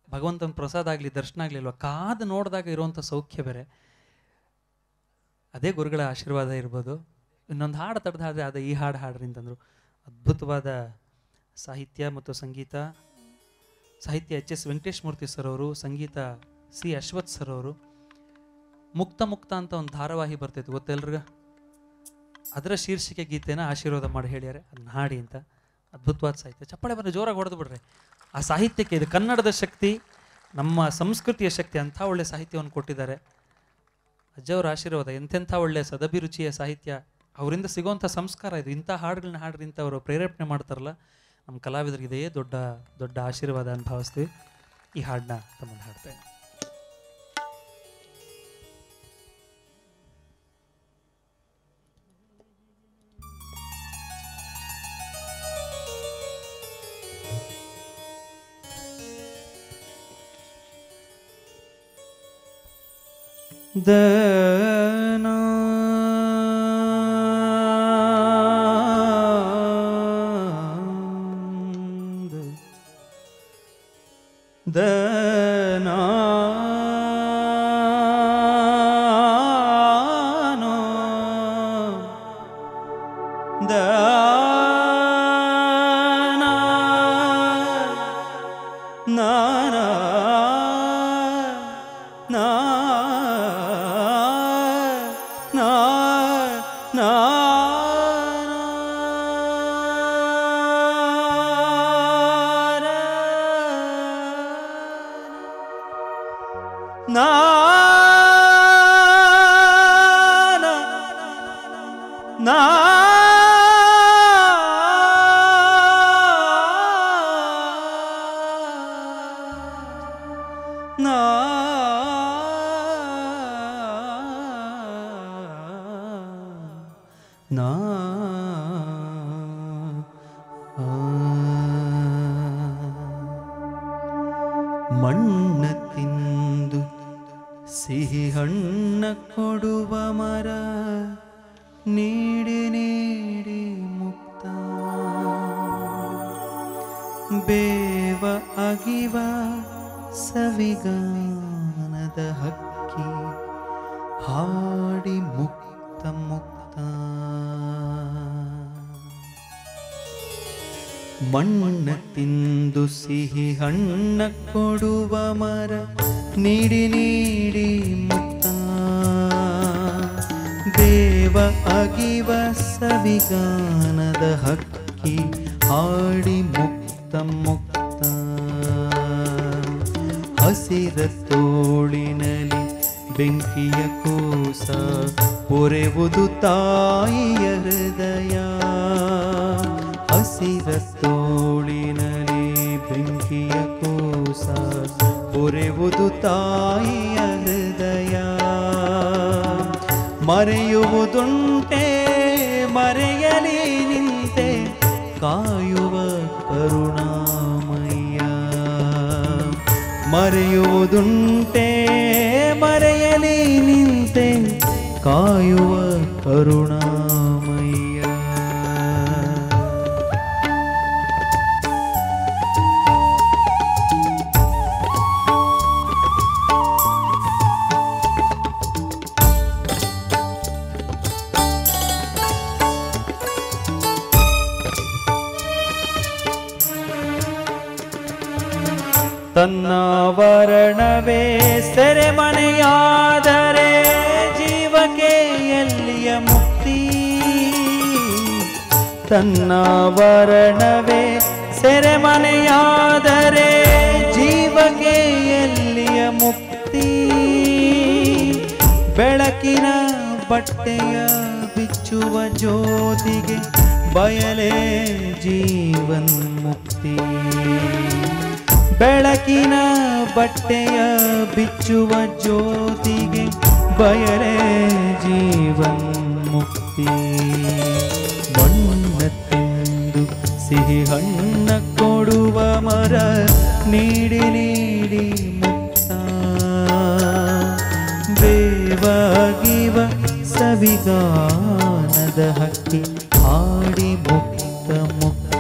ಭಗವಂತನ ಪ್ರಸಾದ ಆಗಲಿ ದರ್ಶನ ಆಗಲಿಲ್ವ ಕಾದು ನೋಡಿದಾಗ ಇರುವಂಥ ಸೌಖ್ಯ ಬೇರೆ. ಅದೇ ಗುರುಗಳ ಆಶೀರ್ವಾದ ಇರ್ಬೋದು. ಇನ್ನೊಂದು ಹಾಡು ತಡೆದು ಹಾಡಿದೆ ಅದೇ ಈ ಹಾಡು ಹಾಡ್ರಿ ಅಂತಂದರು. ಅದ್ಭುತವಾದ ಸಾಹಿತ್ಯ ಮತ್ತು ಸಂಗೀತ. ಸಾಹಿತ್ಯ ಎಚ್ ಎಸ್ ವೆಂಕಟೇಶ್ ಮೂರ್ತಿ ಸರ್ ಅವರು, ಸಂಗೀತ ಸಿ ಅಶ್ವಥ್ ಸರ್ ಅವರು. ಮುಕ್ತ ಮುಕ್ತ ಅಂತ ಒಂದು ಧಾರಾವಾಹಿ ಬರ್ತಿತ್ತು ಗೊತ್ತೆಲ್ರಿಗ? ಅದರ ಶೀರ್ಷಿಕೆ ಗೀತೆನ ಆಶೀರ್ವಾದ ಮಾಡಿ ಹೇಳ್ಯಾರೆ, ಅದನ್ನ ಹಾಡಿ ಅಂತ. ಅದ್ಭುತವಾದ ಸಾಹಿತ್ಯ. ಚಪ್ಪಾಳೆ ಬಂದು ಜೋರಾಗಿ ಹೊಡೆದು ಬಿಡ್ರಿ. ಆ ಸಾಹಿತ್ಯಕ್ಕೆ ಇದು ಕನ್ನಡದ ಶಕ್ತಿ, ನಮ್ಮ ಸಂಸ್ಕೃತಿಯ ಶಕ್ತಿ. ಅಂಥ ಒಳ್ಳೆ ಸಾಹಿತ್ಯವನ್ನು ಕೊಟ್ಟಿದ್ದಾರೆ ಅಜ್ಜವರ ಆಶೀರ್ವಾದ. ಎಂತೆಂಥ ಒಳ್ಳೆ ಸದಭಿರುಚಿಯ ಸಾಹಿತ್ಯ, ಅವರಿಂದ ಸಿಗೋವಂಥ ಸಂಸ್ಕಾರ ಇದು. ಇಂಥ ಹಾಡುಗಳನ್ನ ಹಾಡ್ರಿ ಅಂತ ಅವರು ಪ್ರೇರೇಪಣೆ ಮಾಡ್ತಾರಲ್ಲ, ನಮ್ಮ ಕಲಾವಿದರಿಗೆ ಇದೇ ದೊಡ್ಡ ದೊಡ್ಡ ಆಶೀರ್ವಾದ ಅಂತ ಭಾವಿಸ್ತೀವಿ. ಈ ಹಾಡನ್ನ ತಮ್ಮನ್ನು ಹಾಡ್ತೇನೆ. ದನ ದನ ದ ನಾ ನಾ ನಾ ನಾ ನಾ ನಾ ಮಣ್ಣ ತಿಂದು ಸಿಹಿ ಹಣ್ಣ ಕೊಡುವ ಮರ ನೀಡಿ ನೀಡಿ ಮುಕ್ತ ಬೇವ ಅಗಿವ ಸವಿಗಾನದ ಹಕ್ಕಿ ಹಾಡಿ ಮುಕ್ತ ಮುಕ್ತ ಮಣ್ಣ ತಿಂದು ಸಿಹಿ ಹಣ್ಣ ಕೊಡುವ ಮರ ನೀಡಿ ನೀಡಿ ಮುಕ್ತ ದೇವ ಅಗಿವ ಸವಿಗಾನದ ಹಕ್ಕಿ ಹಾಡಿ ಮುಕ್ತ ಮುಕ್ತ ಹಸಿರ ತೋಳಿನಲ್ಲಿ ಬೆಂಕಿಯ ಕೂಸ ಪೊರೆವುದು ತಾಯಿಯ ಹೃದಯ ಹಸಿರ ತೋಳಿನಲ್ಲಿ ಬೆಂಕಿಯ ಕೂಸ ಪೊರೆವುದು ತಾಯಿಯ ಹೃದಯ ಮರೆಯುವುದುಂಟೆ ಮರೆಯಲಿ ನಿಂತೆ ಕಾಯುವ ಕರುಣಾಮಯ್ಯ ಮರೆಯುವುದುಂಟೆ ಮರೆಯಲಿ ನಿಂತೆ ಕಾಯುವ ಕರುಣಾಮಯ್ಯ ತನ್ನ ವರ್ಣವೇ ಸೆರೆಮನೆಯಾದರೆ ಜೀವಕ್ಕೆ ಎಲ್ಲಿಯ ಮುಕ್ತಿ ತನ್ನ ವರ್ಣವೇ ಸೆರೆಮನೆಯಾದರೆ ಜೀವಕ್ಕೆ ಎಲ್ಲಿಯ ಮುಕ್ತಿ ಬೆಳಕಿನ ಬಟ್ಟೆಯ ಬಿಚ್ಚುವ ಜ್ಯೋತಿಗೆ ಬಯಲೇ ಜೀವನ್ ಮುಕ್ತಿ ಬೆಳಕಿನ ಬಟ್ಟೆಯ ಬಿಚ್ಚುವ ಜ್ಯೋತಿಗೆ ಬಯಲೇ ಜೀವನ್ ಮುಕ್ತಿ ಮಣ್ಣ ತಿಂದು ಸಿಹಿ ಹಣ್ಣ ಕೊಡುವ ಮರ ನೀಡಿ ನೀಡಿ ಮುಕ್ತ ಬೇವಾಗಿವ ಸವಿಗಾನದ ಹಕ್ಕಿ ಹಾಡಿ ಮುಕ್ತ ಮುಕ್ತ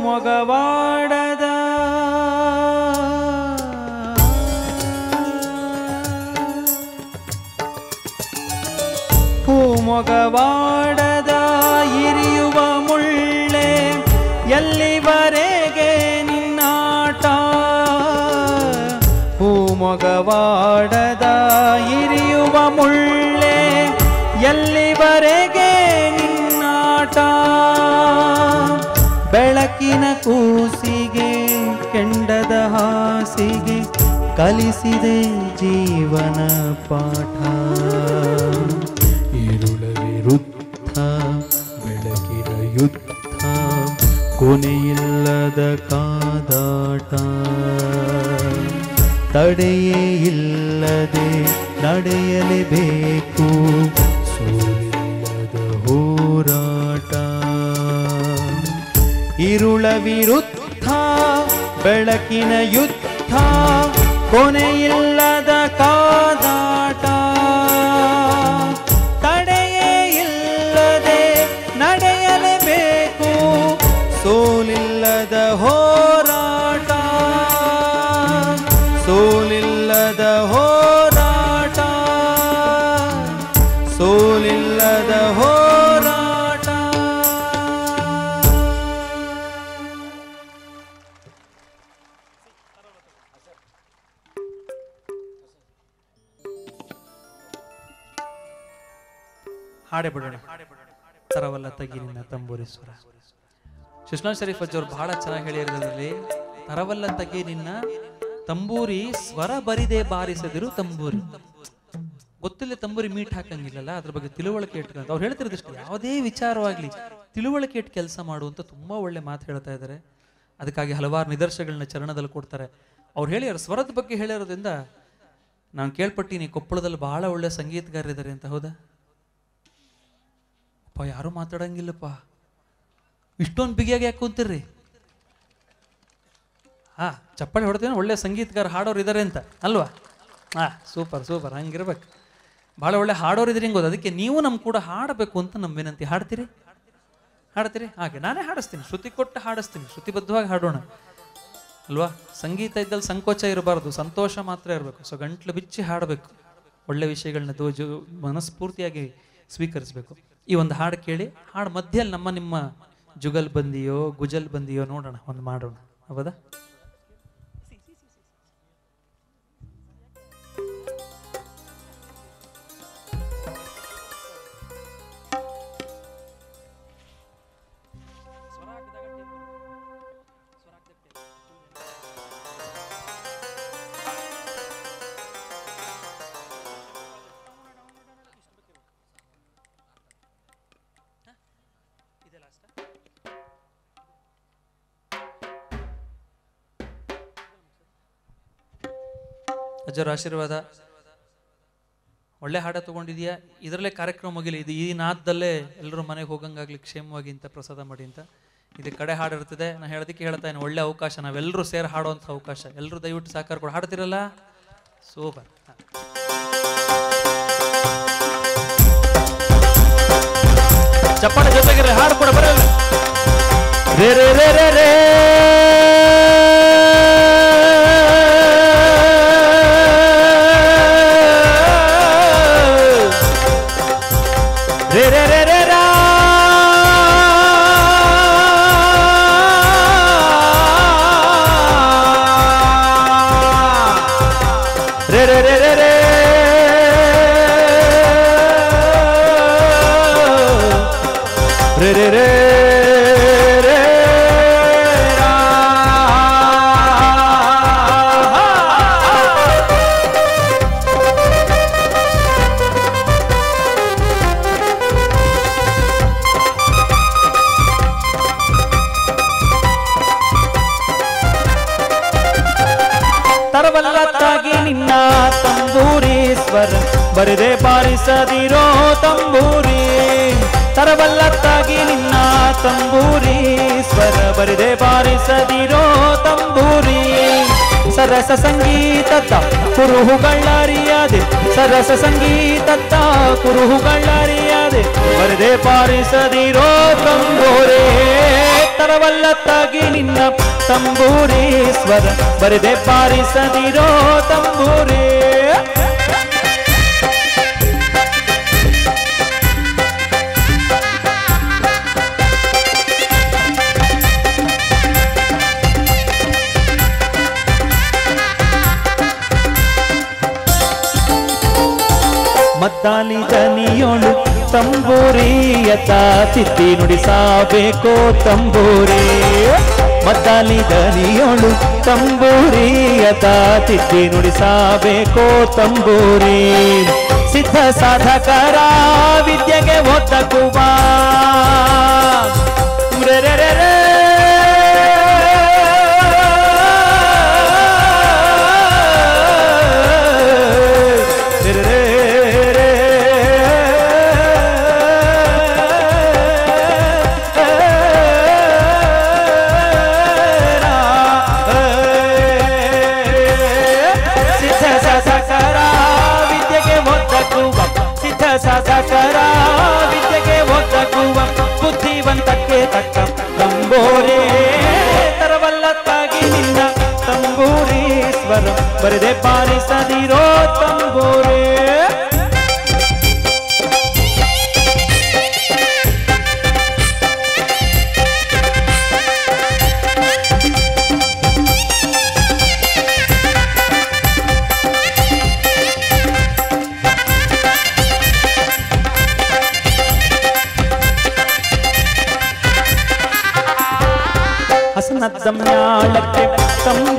ಮೊಗವಾಡದ ಮೊಗವಾಡದ ಇರಿಯುವ ಮುಳ್ಳೆ ಎಲ್ಲಿವರೆಗೆ ನಿನ್ನಾಟ ಮೊಗವಾಡದ ಇರಿಯುವ ಮುಳ್ಳೆ ಎಲ್ಲಿವರೆಗೆ ನಿನ್ನಾಟ ಬೆಳಕಿನ ಕೂಸಿಗೆ ಕೆಂಡದ ಹಾಸಿಗೆ ಕಲಿಸಿದೆ ಜೀವನ ಪಾಠ ഇരുಳ ವಿರುದ್ಧ ಬೆಳಕಿನ ಯುದ್ಧ ಕೊನೆಯಿಲ್ಲದ ಕಾದಾಟ ತಡೆಯೇ ಇಲ್ಲದೆ ನಡೆಯಲೇಬೇಕು ಸೋಲಿಲ್ಲದ ಹೋರಾಟ ഇരുಳ ವಿರುದ್ಧ ಬೆಳಕಿನ ಯುದ್ಧ ಕೊನೆಯಿಲ್ಲದ ಕಾದಾಟ ತಡೆಯೇ ಇಲ್ಲದೆ ನಡೆಯಲೇಬೇಕು ಸೋಲಿಲ್ಲದ ಹೋರಾಟ ಹಾಡೇ ಬಿಡೋಣ. ತರವಲ್ಲ ತಗಿ ನಿನ್ನ ತಂಬೂರಿ ಸ್ವರ. ಸುಷ್ಮಾ ಶರೀಫ್ ಅಜ್ಜವ್ರು ಬಹಳ ಚೆನ್ನಾಗಿ ಹೇಳಿರೋದ್ರಲ್ಲಿ, ತರವಲ್ಲ ತಗಿ ನಿನ್ನ ತಂಬೂರಿ ಸ್ವರ ಬರಿದೆ ಬಾರಿಸದಿರು ತಂಬೂರಿ. ಗೊತ್ತಿಲ್ಲ ತಂಬೂರಿ ಮೀಟ್ ಹಾಕಂಗಿಲ್ಲಲ್ಲ, ಅದ್ರ ಬಗ್ಗೆ ತಿಳುವಳಿಕೆ ಇಟ್ಕೊಂತ ಅವ್ರು ಹೇಳ್ತಿರೋದಷ್ಟು ಯಾವುದೇ ವಿಚಾರವಾಗ್ಲಿ ತಿಳುವಳಿಕೆ ಇಟ್ಟು ಕೆಲಸ ಮಾಡುವಂತ ತುಂಬಾ ಒಳ್ಳೆ ಮಾತು ಹೇಳ್ತಾ ಇದ್ದಾರೆ. ಅದಕ್ಕಾಗಿ ಹಲವಾರು ನಿದರ್ಶನಗಳನ್ನ ಚರಣದಲ್ಲಿ ಕೊಡ್ತಾರೆ. ಅವ್ರು ಹೇಳ್ಯಾರ ಸ್ವರದ ಬಗ್ಗೆ ಹೇಳಿರೋದ್ರಿಂದ ನಾನು ಕೇಳ್ಪಟ್ಟಿನಿ ಕೊಪ್ಪಳದಲ್ಲಿ ಬಹಳ ಒಳ್ಳೆ ಸಂಗೀತಗಾರರಿದ್ದಾರೆ ಅಂತ. ಹೌದಾ ಅಪ್ಪ, ಯಾರು ಮಾತಾಡಂಗಿಲ್ಲಪ್ಪ, ಇಷ್ಟೊಂದು ಬಿಗಿಯಾಗಿ ಯಾಕೆ ಕುಂತಿರ್ರಿ? ಚಪ್ಪಾಳೆ ಹೊಡೆದೇನು ಒಳ್ಳೆ ಸಂಗೀತಗಾರ ಹಾಡೋರು ಇದ್ದಾರೆ ಅಂತ ಅಲ್ವಾ? ಸೂಪರ್ ಸೂಪರ್, ಹಂಗಿರ್ಬೇಕು. ಭಾಳ ಒಳ್ಳೆ ಹಾಡೋರು ಇದ್ರಿ ಹಿಂಗೋದು. ಅದಕ್ಕೆ ನೀವು ನಮ್ಮ ಕೂಡ ಹಾಡಬೇಕು ಅಂತ ನಮ್ಮ ವಿನಂತಿ. ಹಾಡ್ತೀರಿ ಹಾಗೆ ನಾನೇ ಹಾಡಿಸ್ತೀನಿ, ಶ್ರುತಿ ಕೊಟ್ಟು ಹಾಡಿಸ್ತೀನಿ, ಶ್ರುತಿಬದ್ಧವಾಗಿ ಹಾಡೋಣ ಅಲ್ವಾ? ಸಂಗೀತ ಇದ್ದಲ್ಲಿ ಸಂಕೋಚ ಇರಬಾರ್ದು, ಸಂತೋಷ ಮಾತ್ರ ಇರಬೇಕು. ಸೊ ಗಂಟ್ಲು ಬಿಚ್ಚಿ ಹಾಡಬೇಕು, ಒಳ್ಳೆ ವಿಷಯಗಳನ್ನ ಮನಸ್ಫೂರ್ತಿಯಾಗಿ ಸ್ವೀಕರಿಸಬೇಕು. ಈ ಒಂದು ಹಾಡು ಕೇಳಿ, ಹಾಡು ಮಧ್ಯದಲ್ಲಿ ನಿಮ್ಮ ಜುಗಲ್ ಬಂದಿಯೋ ಗುಜಲ್ ಬಂದಿಯೋ ನೋಡೋಣ, ಒಂದು ಮಾಡೋಣ. ಹೌದಾ? ಅಜ್ಜರ ಆಶೀರ್ವಾದ. ಒಳ್ಳೆ ಹಾಡ ತಗೊಂಡಿದ್ಯಾ, ಇದರಲ್ಲೇ ಕಾರ್ಯಕ್ರಮ ಮುಗಿಲಿ. ಇದು ಈ ನಾದದಲ್ಲೇ ಎಲ್ಲರೂ ಮನೆಗೆ ಹೋಗಂಗಾಗ್ಲಿ, ಕ್ಷೇಮವಾಗಿ ಅಂತ ಪ್ರಸಾದ ಮಾಡಿ ಅಂತ. ಇದು ಕಡೆ ಹಾಡಿರ್ತದೆ. ನಾನು ಹೇಳೋದಕ್ಕೆ ಹೇಳ್ತಾ ಇದ್ದೀನಿ, ಒಳ್ಳೆ ಅವಕಾಶ, ನಾವೆಲ್ಲರೂ ಸೇರಿ ಹಾಡುವಂಥ ಅವಕಾಶ. ಎಲ್ಲರೂ ದಯವಿಟ್ಟು ಸಹಕಾರ ಕೊಡು. ಹಾಡ್ತಿರಲ್ಲ? ಸೂಪರ್. ಚಪ್ಪಾಳೆ ಜೊತೆಗಿರಲಿ, ಹಾಡು ಕೂಡ ಬರಲ್ಲ. ರೇ ರೇ ರೇ ರೇ ರೇ re re re re ra re re re re re re re re ತರವಲ್ಲತ್ತಾಗಿ ನಿನ್ನ ತಂಬೂರಿ ಸ್ವರ ಬರದೆ ಬಾರಿಸದಿರೋ ತಂಬೂರಿ. ತರವಲ್ಲತ್ತಾಗಿ ನಿನ್ನ ತಂಬೂರಿ ಸ್ವರ ಬರದೆ ಬಾರಿಸದಿರೋ ತಂಬೂರಿ. ಸರಸ ಸಂಗೀತದ ಕುರುಹುಗಳರಿಯದೆ, ಸರಸ ಸಂಗೀತದ ಕುರುಹುಗಳರಿಯದೆ ಬರದೆ ಬಾರಿಸದಿರೋ ತಂಬೂರಿ. ತರವಲ್ಲತ್ತಾಗಿ ನಿನ್ನ ತಂಬೂರಿ ಸ್ವರ ಬರದೆ ಬಾರಿಸದಿರೋ ತಂಬೂರಿ. ಮದ್ದಾಲಿ ದನಿಯೋಳು ತಂಬೂರಿಯತ ತಿತ್ತಿ ನುಡಿಸಬೇಕೋ ತಂಬೂರಿ. ಮದ್ದಾಲಿ ದನಿಯೋಳು ತಂಬೂರಿಯತ ತಿತ್ತಿ ನುಡಿಸಬೇಕೋ ತಂಬೂರಿ. ಸಿದ್ಧ ಸಾಧಕರ ವಿದ್ಯೆಗೆ ಒದಗುವ ಸಾಧಕರ ವಿದ್ಯೆಗೆ ಒದಗುವ ಬುದ್ಧಿವಂತಕ್ಕೆ ತಕ್ಕ ತಂಬೂರಿ. ತರವಲ್ಲತ್ತಾಗಿ ನಿನ್ನ ತಂಬೂರಿ ಸ್ವರ ಬರದೆ ಬಾರಿಸದಿರೋ ತಂಬೂರಿ.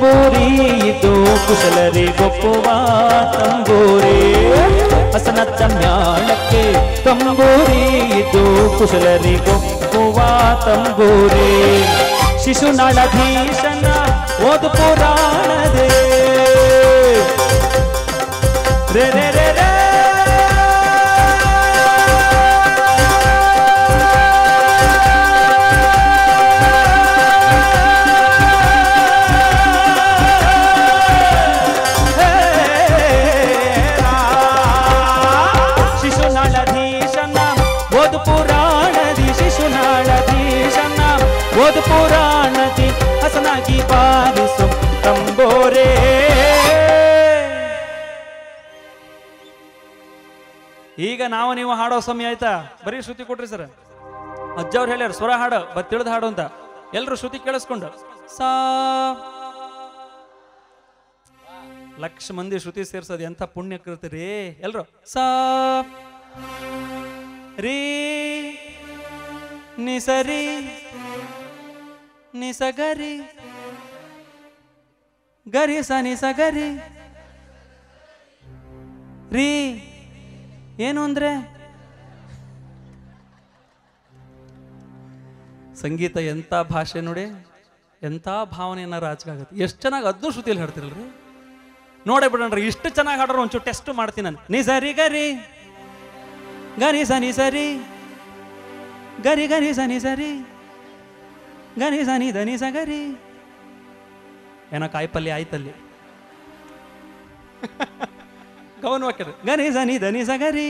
ತಂಬೂರಿ ಇದು ಕುಶಲರಿಗೊಪ್ಪುವ ತಂಬೂರಿ ಹಸನತ್ತ ಮ್ಯಾಳಕ್ಕೆ ತಂಬೂರಿ ಇದು ಕುಶಲರಿಗೊಪ್ಪುವ ತಂಬೂರಿ ಶಿಶುನಾಳಧೀಶನ ಓದು ಪುರಾಣದೇ ರೇ ರೇ ರೇ ರೇ ಓದು ಪುರಾಣದಿ ಹಸನಾಗಿ ಬಾರಿಸು ತಂಬೋರೆ. ಈಗ ನಾವು ನೀವು ಹಾಡೋ ಸಮಯ ಆಯ್ತಾ? ಬರೀ ಶ್ರುತಿ ಕೊಟ್ರಿ ಸರ್. ಅಜ್ಜವ್ರು ಹೇಳ್ಯಾರ ಸ್ವರ ಹಾಡು ತಿಳಿದ ಹಾಡು ಅಂತ. ಎಲ್ರು ಶ್ರುತಿ ಕೇಳಿಸ್ಕೊಂಡು ಸಾ ಲಕ್ಷ ಮಂದಿ ಶ್ರುತಿ ಸೇರ್ಸೋದು ಎಂಥ ಪುಣ್ಯ ಕೃತಿ ಎಲ್ರು ಸಾ ರೀ ನಿಸರಿ ನಿಸಗರಿ ಗರಿ ಸ ನಿಸಗರಿ ರೀ ಏನು ಅಂದ್ರೆ ಸಂಗೀತ ಎಂಥ ಭಾಷೆ ನೋಡಿ, ಎಂಥ ಭಾವನೆಯನ್ನ ರಾಜಕಾಗತ್ತೆ. ಎಷ್ಟು ಚೆನ್ನಾಗಿ ಅದನ್ನು ಶ್ರುತಿಯಲ್ಲಿ ಹಾಡ್ತಿರಲ್ರಿ. ನೋಡೇ ಬಿಡಣ್ರಿ, ಇಷ್ಟು ಚೆನ್ನಾಗಿ ಹಾಡ್ರೆ ಒಂಚೂರು ಟೆಸ್ಟ್ ಮಾಡ್ತೀನಿ ನಾನು. ನಿಸರಿ ಗರಿ ಗರಿ ಸ ನಿಸರಿ ಗರಿ ಗರಿ ಸ ನಿಸರಿ ಗರಿ ಸ ನಿ ಧನಿ ಸ ಗರಿ. ಏನೋ ಕಾಯಿಪಲ್ಯ ಆಯ್ತಲ್ಲಿ ಗಮನ ವಾಕ್ಯದ ಗರಿ ಸ ನಿ ಧನಿ ಸ ಗರಿ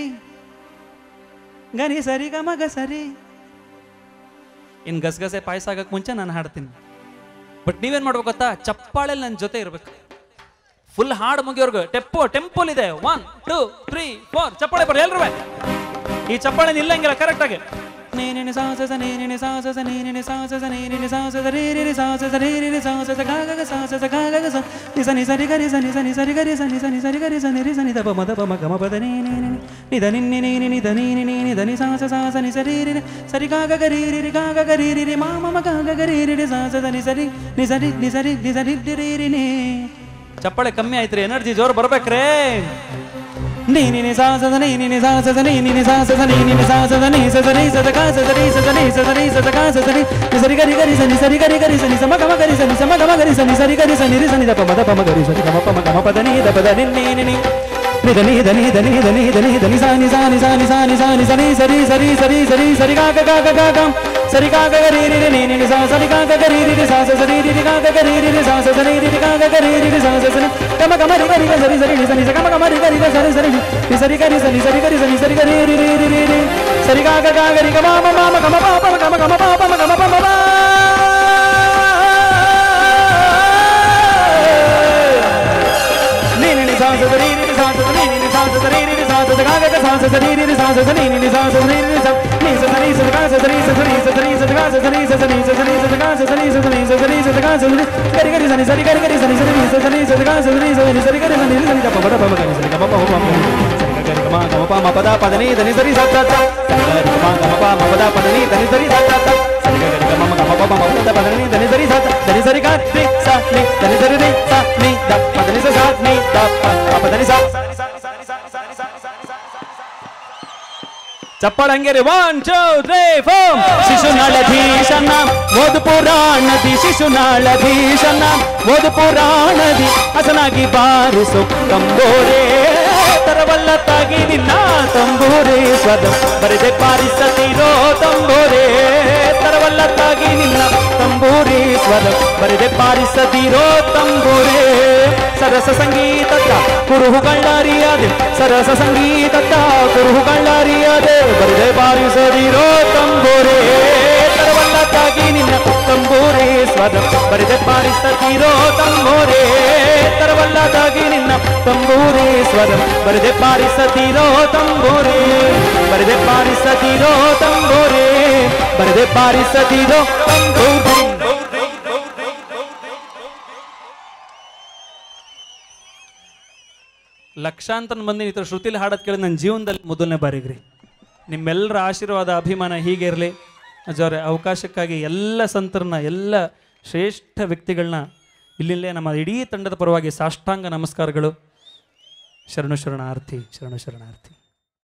ಗರಿ ಸರಿ ಗ ಮಗ ಸರಿ. ಇನ್ನು ಗಸಗಸೆ ಪಾಯಸ ಆಗಕ್ಕೆ ಮುಂಚೆ ನಾನು ಹಾಡ್ತೀನಿ. ಬಟ್ ನೀವೇನ್ ಮಾಡ್ಬೇಕು ಗೊತ್ತಾ? ಚಪ್ಪಾಳೆಲ್ಲಿ ನನ್ನ ಜೊತೆ ಇರ್ಬೇಕು. ಫುಲ್ ಹಾಡು ಮುಗಿಯೋರ್ಗು ಟೆಂಪೋಲ್ ಇದೆ. 1 2 3 4 ಚಪ್ಪಾಳೆ ಬರ್ರಿ ಎಲ್ರೂ. ಈ ಚಪ್ಪಾಳೆ ನಿಲ್ಲಂಗಿಲ್ಲ ಕರೆಕ್ಟ್ ಆಗಿ. ನೀನೆ ಸಾಸಸ ನೀನೆ ಸಾಸಸ ನೀನೆ ಸಾಸಸ ನೀನೆ ಸಾಸಸ ರೀ ಸಾಸಸ ರೀ ಸಾಸಸ ಗಾಗ ಸಾಸಸ ಗಾಗ ಸ ನಿ ಸ ನಿ ಸರಿ ಗರಿ ಸ ನಿ ಸ ನಿ ಸರಿ ಗರಿ ಸ ನಿ ಸ ನಿ ಸರಿ ಗರಿ ಸ ನಿ ರಿ ಸ ನಿ ದ ಪ ಮ ದ ಪ ಮ ಗ ಮ ಪ ದ ನಿ ನಿ ನಿ ದ ನಿ ನಿ ನಿ ನಿ ದ ನಿ ನಿ ನಿ ದ ನಿ ಸಾಸ ಸಾಸ ನಿ ಸರಿ ರಿ ಸರಿ ಗಾಗ ಗರಿ ರಿ ಗಾಗ ಗರಿ ರಿ ಮ ಮ ಮ ಗಾಗ ಗರಿ ರಿ ಸಾಸಸ ನಿ ಸರಿ ನಿ ಸರಿ ನಿ ಸರಿ ನಿ ಸರಿ ರಿ ರಿ ನಿ. ಚಪ್ಪಾಳೆ ಕಮ್ಮಿ ಆಯ್ತ್ರಿ, ಎನರ್ಜಿ ಜೋರು ಬರ್ಬೇಕ್ರೇ. ನೀ ನಿ ಸಾಸದ ನೀ ಸಾಸದ ನೀ ಸಾಸದ ನೀ ಸಾಸದ ನೀ ಸದನಿ ಸದಕ ಸದನಿ ಸದನಿ ಸದನಿ ಸದಕ ಸದನಿ ಸರಿ ಗರಿ ಗರಿ ಸನಿ ಸರಿ ಗರಿ ಗರಿ ಸನಿ ಸಮ ಗಮ ಗರಿ ಸನಿ ಸಮ ಗಮ ಗರಿ ಸನಿ ಸರಿ ಗರಿ ಸನಿ ರಿ ಸನಿ ದ ಪ ಮ ದ ಪ ಮ ಗರಿ ಸನಿ ಗಮ ಪ ಮ ಗಮ ಪ ದ ನಿ ದ ಪ ದ ನಿ ನಿ ನಿ ನಿ ದ ನಿ ದ ನಿ ದ ನಿ ದ ನಿ ದ ನಿ ದ ನಿ ಸಾ ನಿ ಸಾ ನಿ ಸಾ ನಿ ಸಾ ನಿ ಸಾ ನಿ ಸನಿ ಸರಿ ಸರಿ ಸರಿ ಸರಿ ಸರಿ ಗಾ ಗ ಗ ಗ ಗ ಸರಿ ಗಾ ಗ ಗರಿ ರಿ ನಿ ನಿ ಸಾ ಸರಿ ಗಾ ಗ ಗರಿ ರಿ ಸಾ ಸ ಸರಿ ರಿ ಗಾ ಗ ಗರಿ ರಿ ಸಾ ಸ ಸರಿ ರಿ ಗಾ ಗ ಗರಿ ರಿ ಸಾ ಸ ಸರಿ ಗಮ ಗಮ ರಿ ಗರಿ ಸರಿ ಸರಿ ನಿ ಸನಿ ಗಮ ಗಮ ರಿ ಗರಿ ಸರಿ ಸರಿ ನಿ ಸರಿ ಗರಿ ಸನಿ ಸರಿ ಗರಿ ಸನಿ ಸರಿ ಗರಿ ರಿ ರಿ ರಿ ರಿ ಸರಿ ಗಾ ಗ ಗ ಗರಿ ಗಮ ಮ ಮ ಮ ಗಮ ಪ ಪ ಗಮ ಗಮ ಪ ಪ ಗಮ ಪ ಮ ಮ ನೀ ನಿ ಸಾ ಸ ಸರಿ ರಿ ಸಾ ಸ ಸರಿ ನಿ ಸಾ ಸ ಸರಿ ರಿ ಸಾ ಸ ಗಾ ಗ ಗ ಸಾ ಸ ಸರಿ ರಿ ಸಾ ಸ ಸರಿ ನಿ ಸಾ ಸ ಸರಿ ರಿ ಸಾ ನಿ ಸ ಸರಿ ಸ ಗಾ ಸ ಸರಿ ಸ ಸರಿ ಸ ಸರಿ ಸ ಗಾ ಸ ಸರಿ ಸ ಸರಿ ಸ ಸರಿ ಸ ಗಾ ಸ ಸರಿ ಸ ಸರಿ ಸ ಸರಿ ಸ ಗಾ ಸ ಸರಿ ಗರಿ ಗರಿ ಸನಿ ಸರಿ ಗರಿ ಗರಿ ಸನಿ ಸರಿ ಸ ಸರಿ ಸ ಗಾ ಸ ಸರಿ ಸ ಸರಿ ಗರಿ ಸನಿ ಸರಿ ದ ಪ ಮ ದ ಪ ಮ ಗರಿ ಸರಿ ಗಮ ಪ ಮ ಪ ಸರಿ ಗರಿ ಗಮ ಗಮ ಪ ಮ ಪ ದ ಪ ದ ನಿ ದ ನಿ ಸರಿ ಸ ತ ತ ಸರಿ ಗರಿ ಗಮ ಗಮ ಪ ಮ ಪ ದ ಪ ದ ನಿ ದ ನಿ ಸರಿ ಸ ತ ತ ಸರಿ ಗರಿ ಗಮ ಗಮ ಪ ಮ ಪ ದ ಪ ದ ನಿ ದ ನಿ ಸರಿ ಸ ತ ದ ನಿ ಸರಿ ಗಾ ರಿ ಸ ನಿ ದ ನಿ ಸರಿ ರಿ ಸ ನಿ ದ ಪ ದ ನಿ ಸ ಸ ನಿ ದ ಪ ದ ನಿ ಸ. ಚಪ್ಪಾಳೆ ಹಂಗೆ ರೀ. 1 2 3 4 ಶಿಶುನಾಳಧೀಶನ ಓದು ಪುರಾಣದಿ ಶಿಶುನಾಳಧೀಶನ ಓದು ಪುರಾಣದಿ ಹಸನಾಗಿ ಬಾರಿಸು ತಂಬೋರೆ. ತರವಲ್ಲ ತಾಗಿ ನಿನ್ನ ತಂಬೋರೆ ಸ್ವದ ಬರೆದೆ ಬಾರಿಸದಿರೋ ತಂಬೋರೆ. ತರವಲ್ಲ ತಾಗಿ ನಿನ್ನ ತಂಬೋರೆ ಸ್ವದ ಬರೆದೆ ಬಾರಿಸದಿರೋ ತಂಬೋರೆ. ಸರಸ ಸಂಗೀತದ ಕುರುಹುಗಳರಿಯದೆ ಸರಸ ಸಂಗೀತದ ಕುರುಹುಗಳರಿಯದೆ ಬರೆದೆ ಬಾರಿಸದಿರೋ ತಂಬೋರೆ. ತರವಲ್ಲ ತಾಗಿ ನಿನ್ನ ತಂಬೋರೆ ಸ್ವದ ಬರೆದೆ ಬಾರಿಸದಿರೋ ತಂಬೋರೆ. ತರವಲ್ಲ ತಾಗಿ ನಿನ್ನ ತಂಬೋರೆ ಸ್ವದ ಬರೆದೆ ಬಾರಿಸದಿರೋ ತಂಬೋರೆ. ಬರೆದೆ ಬಾರಿಸದಿರೋ ತಂಬೋರೆ. ಬರೆದೆ ಬಾರಿಸದಿರೋ ತಂಬೋರೆ. ಲಕ್ಷಾಂತರ ಮಂದಿ ಈ ಥರ ಶ್ರುತಿಲಿ ಹಾಡೋದು ಕೇಳಿ ನನ್ನ ಜೀವನದಲ್ಲಿ ಮೊದಲನೇ ಬಾರಿಗ್ರಿ. ನಿಮ್ಮೆಲ್ಲರ ಆಶೀರ್ವಾದ ಅಭಿಮಾನ ಹೀಗೆ ಇರಲಿ. ಅಜ್ಜವ್ರೆ, ಅವಕಾಶಕ್ಕಾಗಿ ಎಲ್ಲ ಸಂತರನ್ನ ಎಲ್ಲ ಶ್ರೇಷ್ಠ ವ್ಯಕ್ತಿಗಳನ್ನ ಇಲ್ಲಿಂದಲೇ ನಮ್ಮ ಇಡೀ ತಂಡದ ಪರವಾಗಿ ಸಾಷ್ಟಾಂಗ ನಮಸ್ಕಾರಗಳು. ಶರಣು ಶರಣಾರ್ಥಿ, ಶರಣು ಶರಣಾರ್ಥಿ.